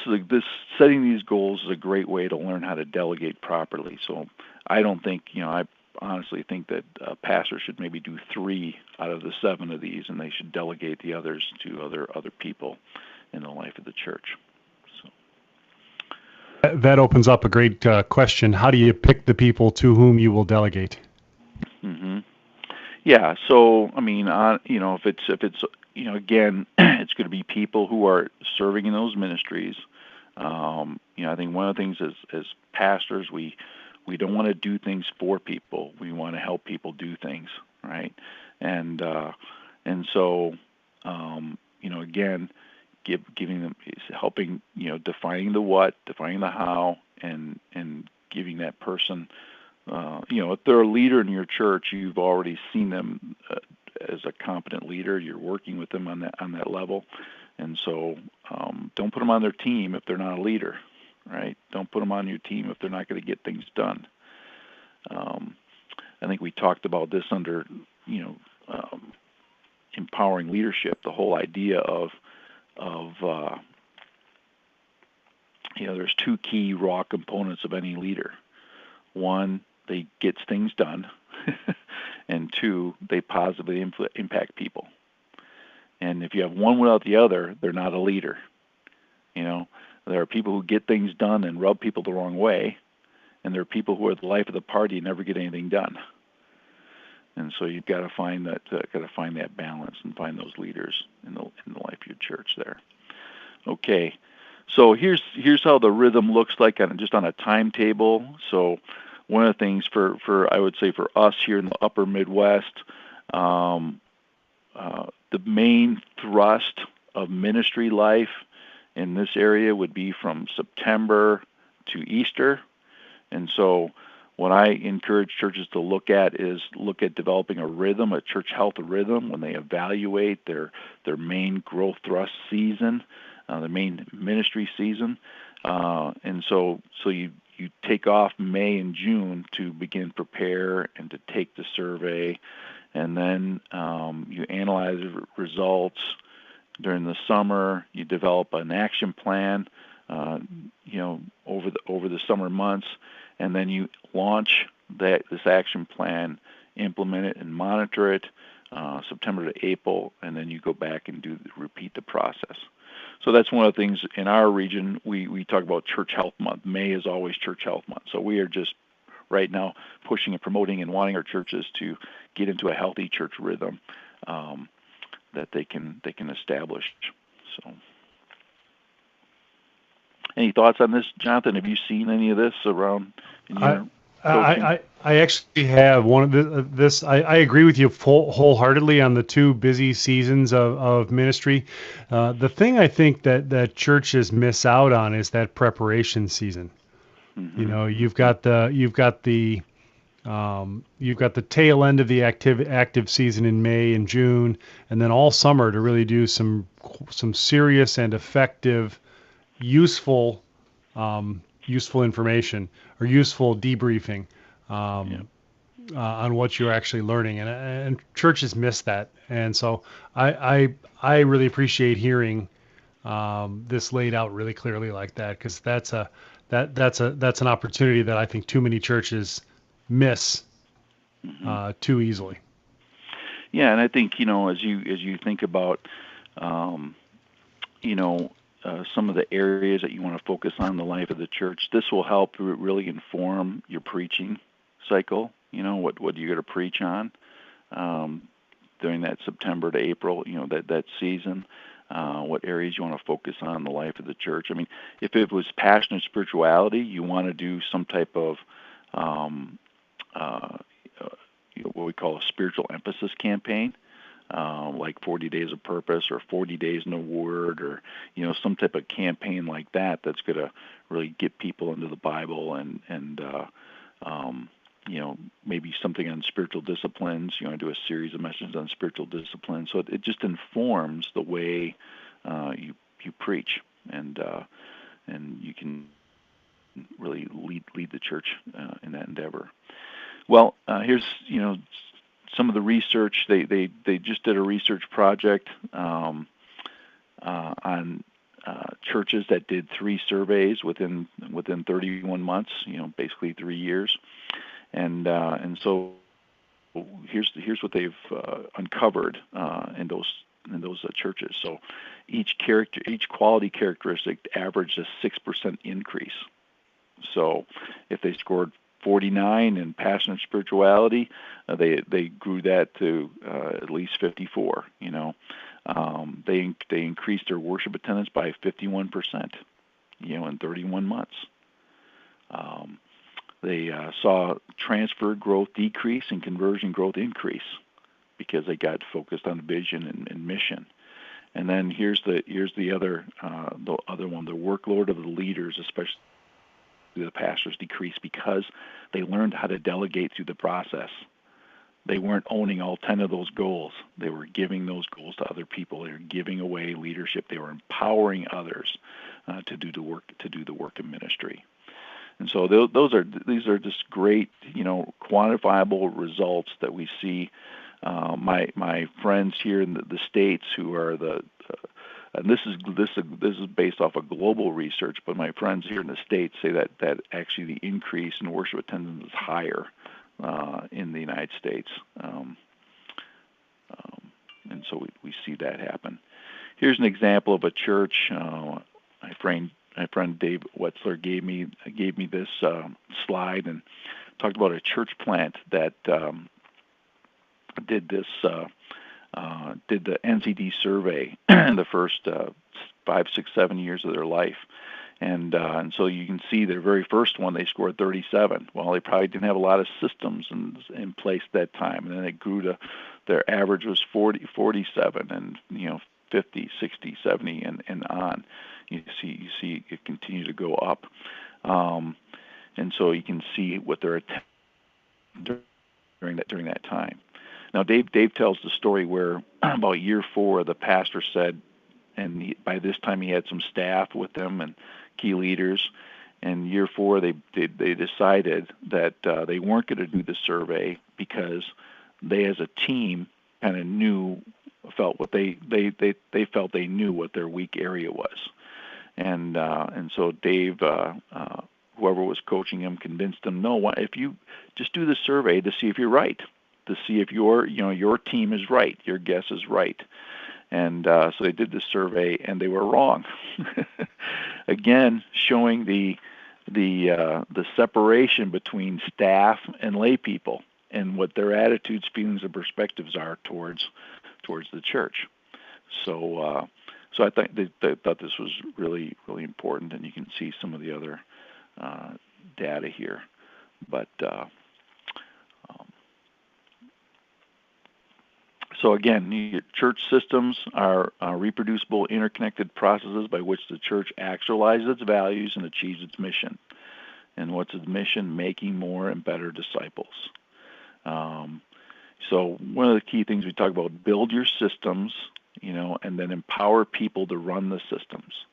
setting these goals is a great way to learn how to delegate properly. So I don't think, I honestly think that pastors should maybe do 3 out of the 7 of these, and they should delegate the others to other people in the life of the church. So that opens up a great question. How do you pick the people to whom you will delegate? Mm-hmm. Yeah. So I mean, if it's again, it's going to be people who are serving in those ministries. I think one of the things as pastors, we don't want to do things for people. We want to help people do things, right? And so again, giving them, helping, defining the what, defining the how, and giving that person, if they're a leader in your church, you've already seen them as a competent leader. You're working with them on that level, and so don't put them on their team if they're not a leader, right? Don't put them on your team if they're not going to get things done. I think we talked about this under, empowering leadership. The whole idea of there's 2 key raw components of any leader. 1, they gets things done, and 2, they positively impact people. And if you have one without the other, they're not a leader. You know, there are people who get things done and rub people the wrong way, and there are people who are the life of the party and never get anything done. And so you've got to find that balance and find those leaders in the life of your church there. Okay, so here's how the rhythm looks like on a timetable. So one of the things for I would say for us here in the Upper Midwest, the main thrust of ministry life in this area would be from September to Easter. And so what I encourage churches to look at developing a rhythm, a church health rhythm, when they evaluate their main growth thrust season, the main ministry season. And so you take off May and June to begin prepare and to take the survey, and then you analyze the results. During the summer, you develop an action plan, over the summer months, and then you launch this action plan, implement it, and monitor it September to April, and then you go back and repeat the process. So that's one of the things in our region. We talk about Church Health Month. May is always Church Health Month. So we are just right now pushing and promoting and wanting our churches to get into a healthy church rhythm that they can establish. So, any thoughts on this, Jonathan? Have you seen any of this around in your coaching? I actually have one of this. I agree with you wholeheartedly on the two busy seasons of ministry. The thing I think that churches miss out on is that preparation season. Mm-hmm. You know, you've got the tail end of the active season in May and June, and then all summer to really do some serious and effective, useful information or useful debriefing on what you're actually learning, and churches miss that. And so I really appreciate hearing this laid out really clearly like that, because that's an opportunity that I think too many churches miss too easily. Yeah, and I think as you think about some of the areas that you want to focus on in the life of the church, this will help really inform your preaching cycle. What you're going to preach on during that September to April, that season. What areas you want to focus on in the life of the church. I mean, if it was passion and spirituality, you want to do some type of what we call a spiritual emphasis campaign, like 40 Days of Purpose or 40 Days in the Word, or some type of campaign like that that's going to really get people into the Bible and maybe something on spiritual disciplines. You want to do a series of messages on spiritual disciplines, so it just informs the way you preach, and you can really lead the church in that endeavor. Well, here's some of the research. They just did a research project on churches that did 3 surveys within 31 months. Basically 3 years, and so here's what they've uncovered in those churches. So each quality characteristic averaged a 6% increase. So if they scored 49 in passion and spirituality, they grew that to at least 54. They increased their worship attendance by 51%. In 31 months. They saw transfer growth decrease and conversion growth increase because they got focused on vision and mission. And then here's the other one: the workload of the leaders, especially the pastors, decreased because they learned how to delegate through the process. They weren't owning all 10 of those goals. They were giving those goals to other people. They were giving away leadership. They were empowering others to do the work of ministry. And so these are just great, quantifiable results that we see. My friends here in the States, who are and this is based off of global research, but my friends here in the States say that actually the increase in worship attendance is higher in the United States. And so we see that happen. Here's an example of a church. My friend Dave Wetzler gave me this slide and talked about a church plant that did the NCD survey in the first 5, 6, 7 years of their life. And so you can see their very first one, they scored 37. Well, they probably didn't have a lot of systems in place that time. And then it grew to, their average was 47 and, 50, 60, 70 and on. You see it continue to go up. And so you can see what they're during that time. Now, Dave tells the story where about year 4, the pastor said, and by this time he had some staff with him and key leaders. And year 4, they decided that they weren't going to do the survey because they, as a team, kind of felt they knew what their weak area was. And so Dave, whoever was coaching him, convinced him, no, if you just do the survey to see if you're right, to see if your team is right, your guess is right. And so they did the survey, and they were wrong. Again, showing the separation between staff and lay people and what their attitudes, feelings, and perspectives are towards the church. So I think they thought this was really, really important, and you can see some of the other data here. But so again, your church systems are reproducible, interconnected processes by which the church actualizes its values and achieves its mission. And what's its mission? Making more and better disciples. So one of the key things we talk about, build your systems, and then empower people to run the systems.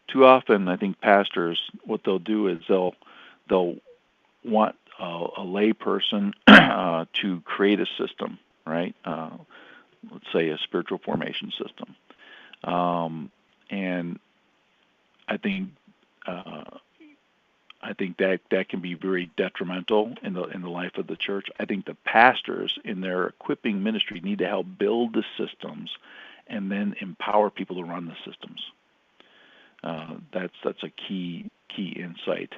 Too often, I think pastors, what they'll do is they'll want a lay person to create a system, right? Let's say a spiritual formation system. And I think that can be very detrimental in the life of the church. I think the pastors in their equipping ministry need to help build the systems and then empower people to run the systems. That's a key insight.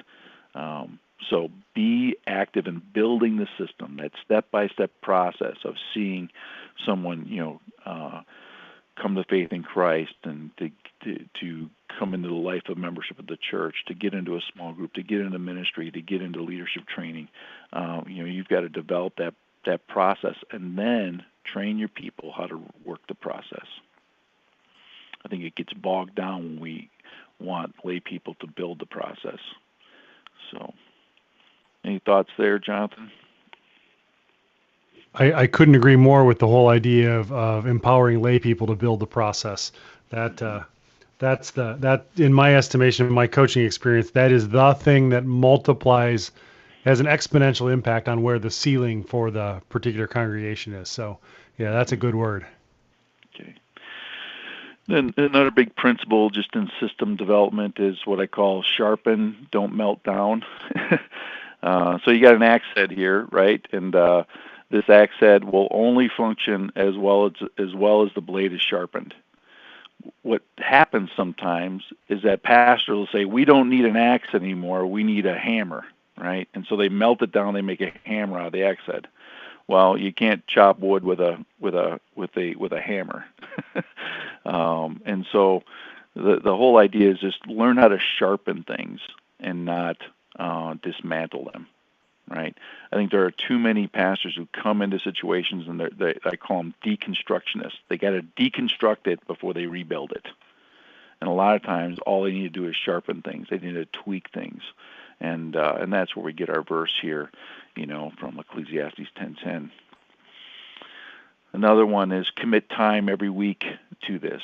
So be active in building the system, that step-by-step process of seeing someone, come to faith in Christ and to come into the life of membership of the church, to get into a small group, to get into ministry, to get into leadership training. You've got to develop that process and then train your people how to work the process. I think it gets bogged down when we want lay people to build the process. So, any thoughts there, Jonathan? I couldn't agree more with the whole idea of empowering lay people to build the process. That in my estimation, in my coaching experience, that is the thing that multiplies, has an exponential impact on where the ceiling for the particular congregation is. So, yeah, that's a good word. Okay. Then another big principle just in system development is what I call sharpen, don't melt down. So you got an axe head here, right? And this axe head will only function as well as the blade is sharpened. What happens sometimes is that pastors will say, we don't need an axe anymore, we need a hammer, right? And so they melt it down, they make a hammer out of the axe head. Well, you can't chop wood with a hammer. And so the whole idea is just learn how to sharpen things and not dismantle them, right? I think there are too many pastors who come into situations and I call them deconstructionists. They got to deconstruct it before they rebuild it. And a lot of times all they need to do is sharpen things. They need to tweak things. And that's where we get our verse here, from Ecclesiastes 10:10. Another one is commit time every week to this.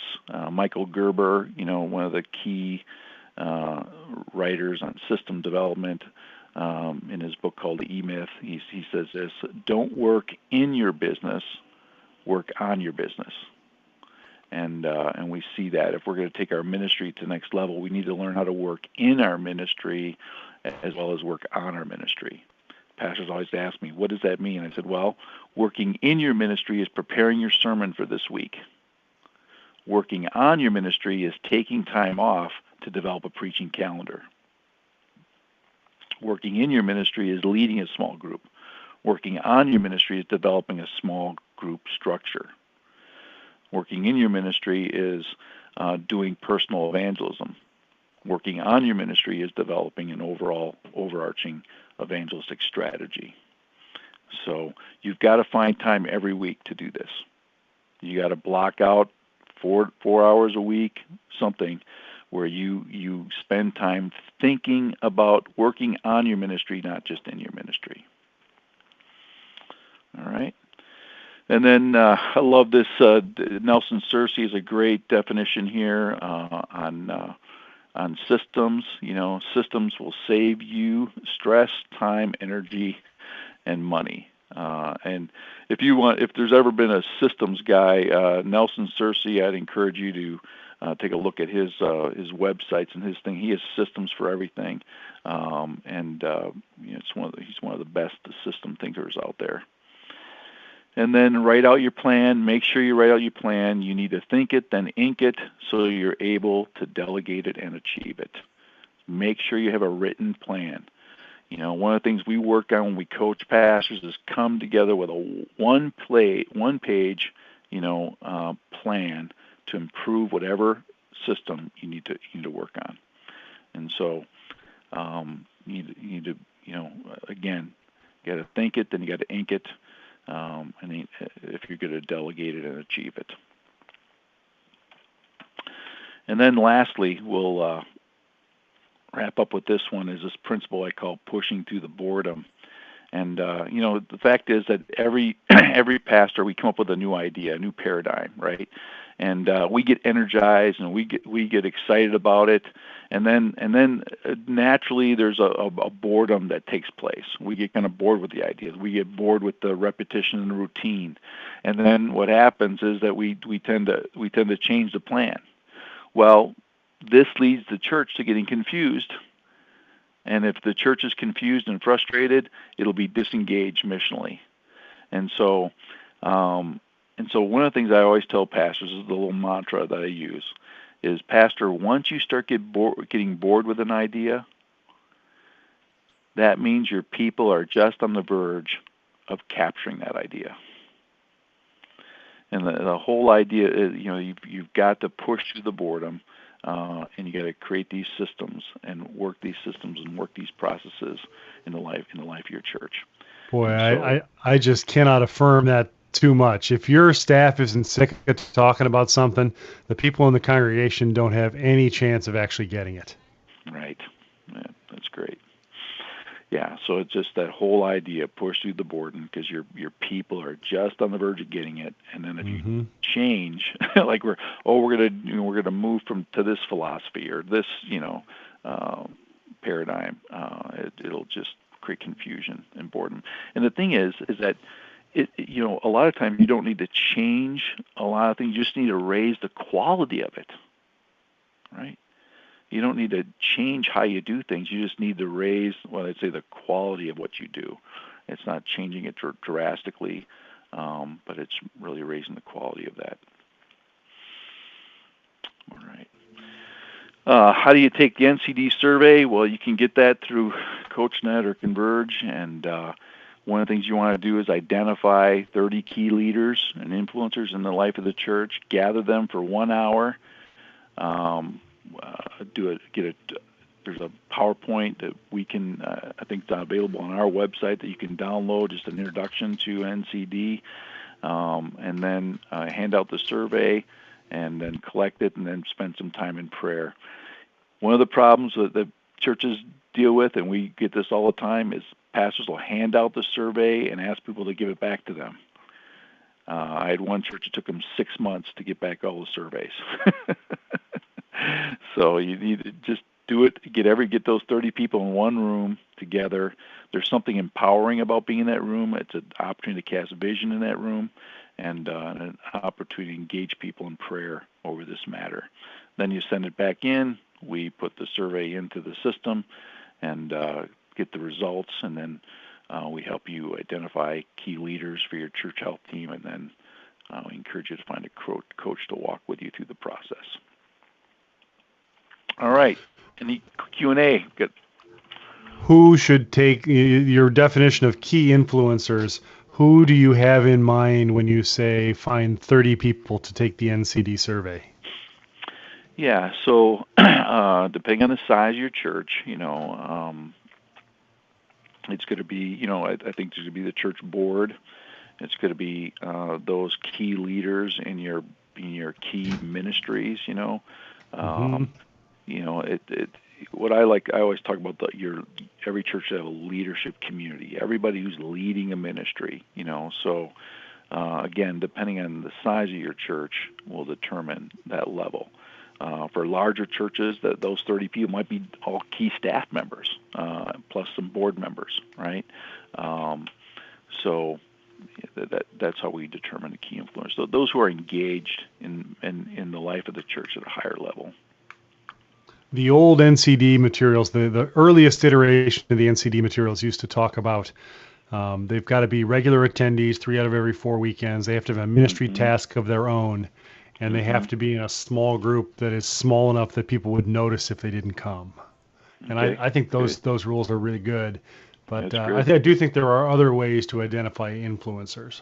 Michael Gerber, one of the key writers on system development, in his book called The E-Myth, he says this: don't work in your business, work on your business. And we see that if we're going to take our ministry to the next level, we need to learn how to work in our ministry as well as work on our ministry. pastors always ask me, what does that mean? I said, well, working in your ministry is preparing your sermon for this week. Working on your ministry is taking time off to develop a preaching calendar. Working in your ministry is leading a small group. Working on your ministry is developing a small group structure. Working in your ministry is doing personal evangelism. Working on your ministry is developing an overall overarching evangelistic strategy. So you've got to find time every week to do this. You got to block out 4 hours a week, something where you spend time thinking about working on your ministry, not just in your ministry. All right. And then I love this. Nelson Searcy is a great definition here on systems. Systems will save you stress, time, energy, and money. And if there's ever been a systems guy, Nelson Searcy, I'd encourage you to take a look at his websites and his thing. He has systems for everything, and he's one of the best system thinkers out there. And then write out your plan. Make sure you write out your plan. You need to think it, then ink it, so you're able to delegate it and achieve it. Make sure you have a written plan. One of the things we work on when we coach pastors is come together with a one-page, plan to improve whatever system you need to work on. And so you need to again, you got to think it, then you got to ink it. And if you're going to delegate it and achieve it. And then lastly, we'll wrap up with this one, is this principle I call pushing through the boredom. And the fact is that every pastor, we come up with a new idea, a new paradigm, right? And we get energized and we get excited about it, and then naturally there's a boredom that takes place. We get kind of bored with the ideas. We get bored with the repetition and the routine, and then what happens is that we tend to change the plan. Well, this leads the church to getting confused. And if the church is confused and frustrated, it'll be disengaged missionally. And so one of the things I always tell pastors is the little mantra that I use is, Pastor, once you start getting bored with an idea, that means your people are just on the verge of capturing that idea. And the whole idea is, you've got to push through the boredom. And you got to create these systems and work these systems and work these processes in the life of your church. Boy, I just cannot affirm that too much. If your staff isn't sick of talking about something, the people in the congregation don't have any chance of actually getting it. Right. Yeah, that's great. Yeah, so it's just that whole idea, push through the boredom, because your people are just on the verge of getting it, and then if you change, like we're gonna move to this philosophy or this paradigm, it'll just create confusion and boredom. And the thing is that a lot of times you don't need to change a lot of things. You just need to raise the quality of it, right? You don't need to change how you do things. You just need to raise, the quality of what you do. It's not changing it drastically, but it's really raising the quality of that. All right. How do you take the NCD survey? Well, you can get that through CoachNet or Converge, and one of the things you want to do is identify 30 key leaders and influencers in the life of the church, gather them for 1 hour, there's a PowerPoint that we can, I think it's available on our website that you can download, just an introduction to NCD, and then hand out the survey, and then collect it, and then spend some time in prayer. One of the problems that the churches deal with, and we get this all the time, is pastors will hand out the survey and ask people to give it back to them. I had one church, it took them 6 months to get back all the surveys. So you need to just do it, get those 30 people in one room together. There's something empowering about being in that room. It's an opportunity to cast vision in that room, and an opportunity to engage people in prayer over this matter. Then you send it back in. We put the survey into the system and get the results, and then We help you identify key leaders for your church health team, and then we encourage you to find a coach to walk with you through the process. All right. Any Q&A? Good. Who should take your definition of key influencers? Who do you have in mind when you say find 30 people to take the NCD survey? Yeah, so depending on the size of your church, it's going to be, I think there's going to be the church board. It's going to be those key leaders in your key ministries. Mm-hmm. What I always talk about every church should have a leadership community. Everybody who's leading a ministry. So again, depending on the size of your church, will determine that level. For larger churches, those 30 people might be all key staff members, plus some board members, right? So that's how we determine the key influence. So those who are engaged in the life of the church at a higher level. The old NCD materials, the earliest iteration of the NCD materials used to talk about they've got to be regular attendees 3 out of every 4 weekends. They have to have a ministry task of their own. And they have to be in a small group that is small enough that people would notice if they didn't come. And I think those rules are really good. But I do think there are other ways to identify influencers.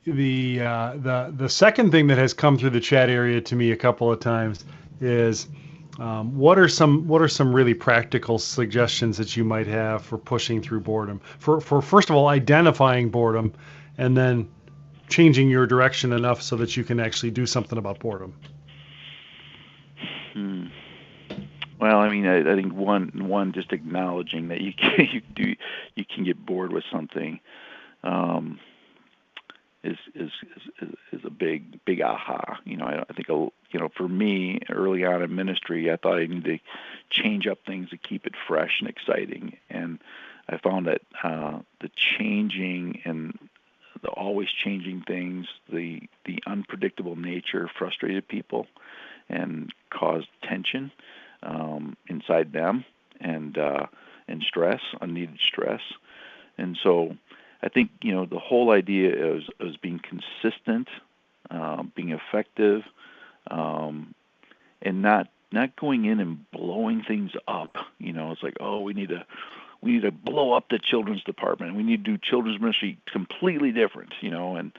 The second thing that has come through the chat area to me a couple of times is what are some really practical suggestions that you might have for pushing through boredom? For first of all, identifying boredom, and then changing your direction enough so that you can actually do something about boredom. Well, I mean, I think one just acknowledging that you can get bored with something is a big aha. I think for me early on in ministry, I thought I needed to change up things to keep it fresh and exciting, and I found that the changing and the always changing things, the unpredictable nature frustrated people and caused tension inside them and stress, unneeded stress. And so I think, the whole idea is being consistent, being effective, and not going in and blowing things up. It's like, oh, we need to blow up the children's department. We need to do children's ministry completely different, and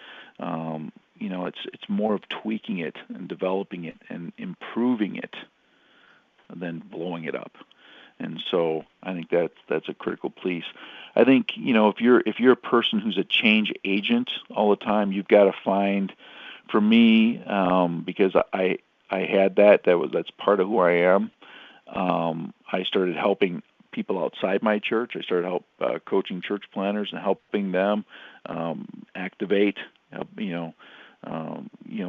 it's more of tweaking it and developing it and improving it than blowing it up. And so I think that's a critical piece. I think if you're a person who's a change agent all the time, you've got to find. For me, because I had that's part of who I am. I started helping people outside my church. I started coaching church planners and helping them activate.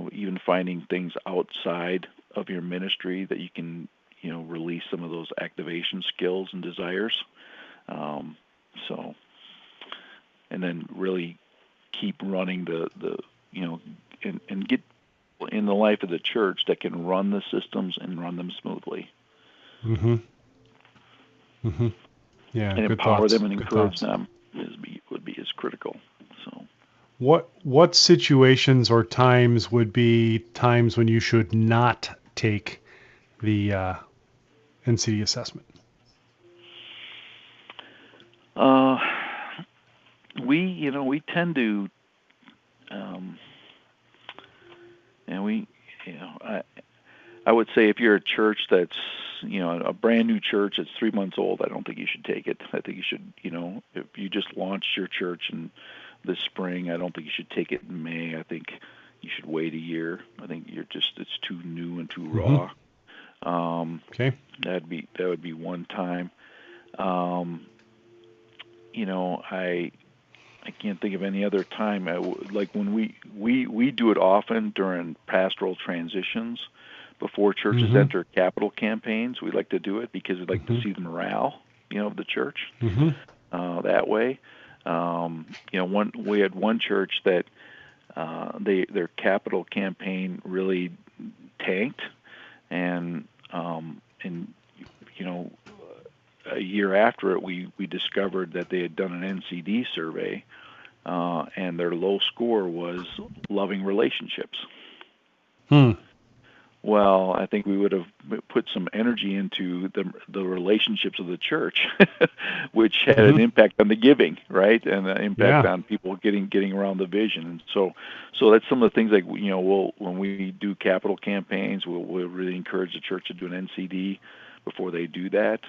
Even finding things outside of your ministry that you can release some of those activation skills and desires. And then really keep running and get in the life of the church that can run the systems and run them smoothly. Mm-hmm. Mm-hmm. Yeah, and good empower thoughts. them and Good encourage thoughts. them would be as critical. So, what situations or times would be times when you should not take the NCD assessment? We tend to, I would say if you're a church that's, a brand new church that's 3 months old, I don't think you should take it. I think you should, if you just launched your church in this spring, I don't think you should take it in May. I think you should wait a year. I think it's too new and too raw. Okay. That would be one time. I can't think of any other time. Like when we do it often during pastoral transitions, before churches enter capital campaigns. We like to do it because we like to see the morale, of the church that way. We had one church that their capital campaign really tanked, and a year after it, we discovered that they had done an NCD survey, and their low score was loving relationships. Hmm. Well, I think we would have put some energy into the relationships of the church, which had an impact on the giving, right, and an impact on people getting around the vision. And so that's some of the things, like, when we do capital campaigns, we'll really encourage the church to do an NCD before they do that.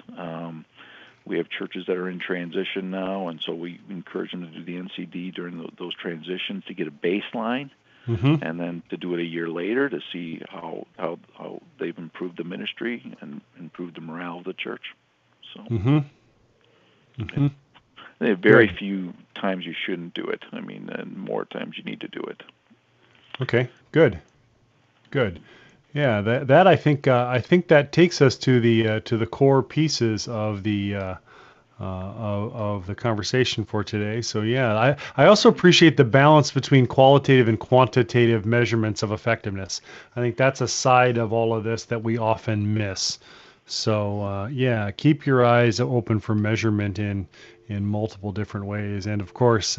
We have churches that are in transition now, and so we encourage them to do the NCD during those transitions to get a baseline. And then to do it a year later to see how they've improved the ministry and improved the morale of the church. So there are very few times you shouldn't do it. I mean, and more times you need to do it. Okay, good. Yeah, that I think that takes us to the core pieces of the conversation for today. So yeah, I also appreciate the balance between qualitative and quantitative measurements of effectiveness. I think that's a side of all of this that we often miss. So yeah, keep your eyes open for measurement in multiple different ways. And of course,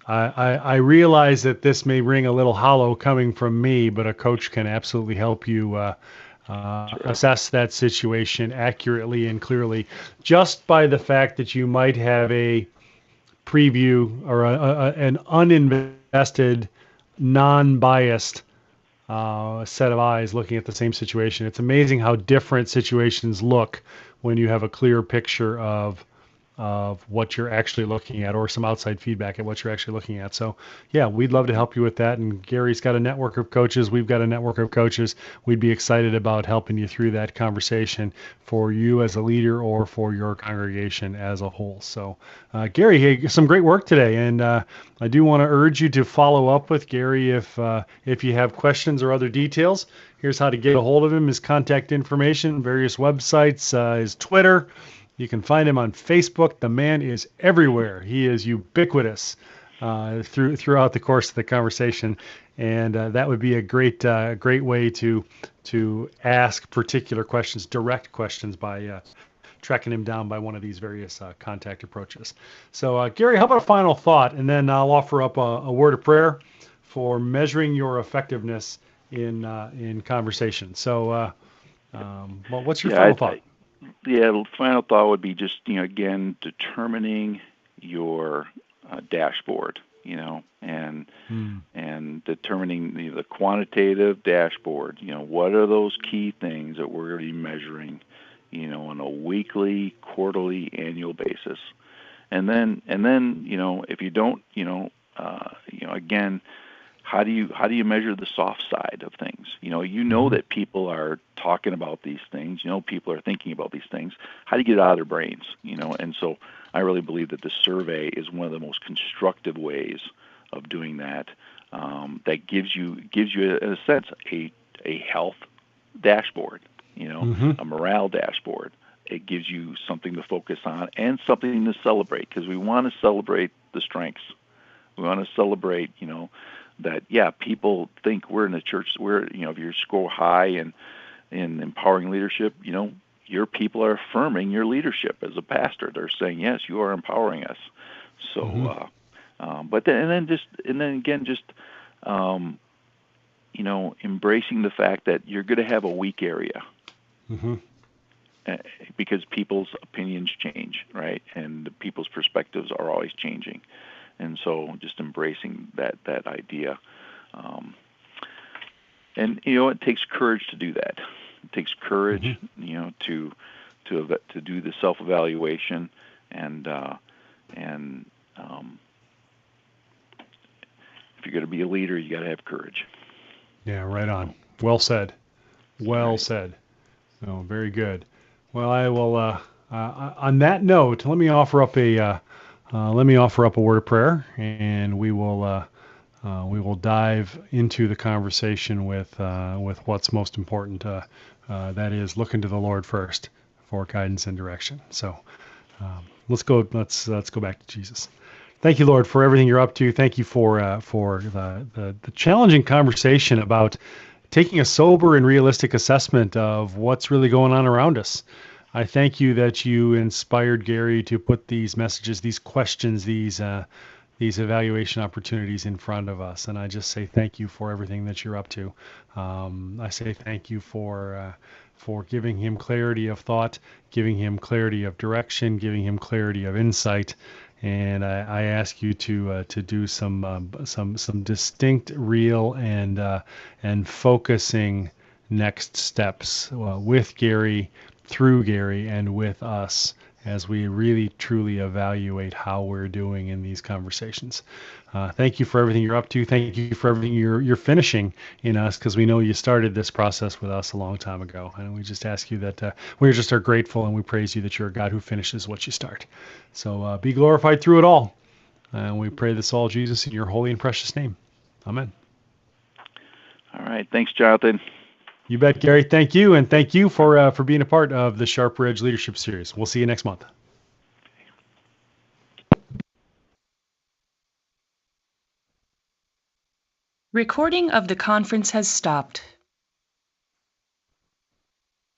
I realize that this may ring a little hollow coming from me, but a coach can absolutely help you assess that situation accurately and clearly, just by the fact that you might have a preview or an uninvested, non-biased set of eyes looking at the same situation. It's amazing how different situations look when you have a clear picture of what you're actually looking at, or some outside feedback at what you're actually looking at. So yeah, we'd love to help you with that. And Gary's got a network of coaches. We've got a network of coaches. We'd be excited about helping you through that conversation for you as a leader or for your congregation as a whole. So Gary, hey, some great work today. And I do want to urge you to follow up with Gary if you have questions or other details. Here's how to get a hold of him: his contact information, various websites, his Twitter. You can find him on Facebook. The man is everywhere. He is ubiquitous throughout the course of the conversation, and that would be a great way to ask particular questions, direct questions, by tracking him down by one of these various contact approaches. So Gary, how about a final thought, and then I'll offer up a word of prayer for measuring your effectiveness in conversation. So, what's your final thought? The final thought would be just, again, determining your dashboard, and determining the quantitative dashboard. What are those key things that we're going to be measuring, on a weekly, quarterly, annual basis, and then if you don't, again, how do you measure the soft side of things? That people are talking about these things. People are thinking about these things. How do you get it out of their brains? And so I really believe that the survey is one of the most constructive ways of doing that. That gives you, in a sense, a health dashboard. A morale dashboard. It gives you something to focus on and something to celebrate, because we want to celebrate the strengths. We want to celebrate, that, yeah, people think we're in a church where, if you score high in empowering leadership, your people are affirming your leadership as a pastor. They're saying, yes, you are empowering us. So, but then embracing the fact that you're going to have a weak area, because people's opinions change, right? And people's perspectives are always changing. And so just embracing that idea. And, it takes courage to do that. It takes courage, to do the self-evaluation, and if you're going to be a leader, you got to have courage. Yeah, right on. Well said. Well said. Oh, very good. Well, I will, on that note, let me offer up a word of prayer, and we will dive into the conversation with what's most important. That is looking to the Lord first for guidance and direction. So let's go back to Jesus. Thank you, Lord, for everything you're up to. Thank you for the challenging conversation about taking a sober and realistic assessment of what's really going on around us. I thank you that you inspired Gary to put these messages, these questions, these evaluation opportunities in front of us. And I just say thank you for everything that you're up to. I say thank you for giving him clarity of thought, giving him clarity of direction, giving him clarity of insight. And I ask you to do some distinct, real, and focusing next steps with Gary, through Gary, and with us as we really truly evaluate how we're doing in these conversations. Thank you for everything you're up to. Thank you for everything you're finishing in us, because we know you started this process with us a long time ago. And we just ask you that we just are grateful, and we praise you that you're a God who finishes what you start. So be glorified through it all. And we pray this all, Jesus, in your holy and precious name. Amen. All right. Thanks, Jonathan. You bet, Gary. Thank you, and thank you for being a part of the Sharper Edge Leadership Series. We'll see you next month. Recording of the conference has stopped.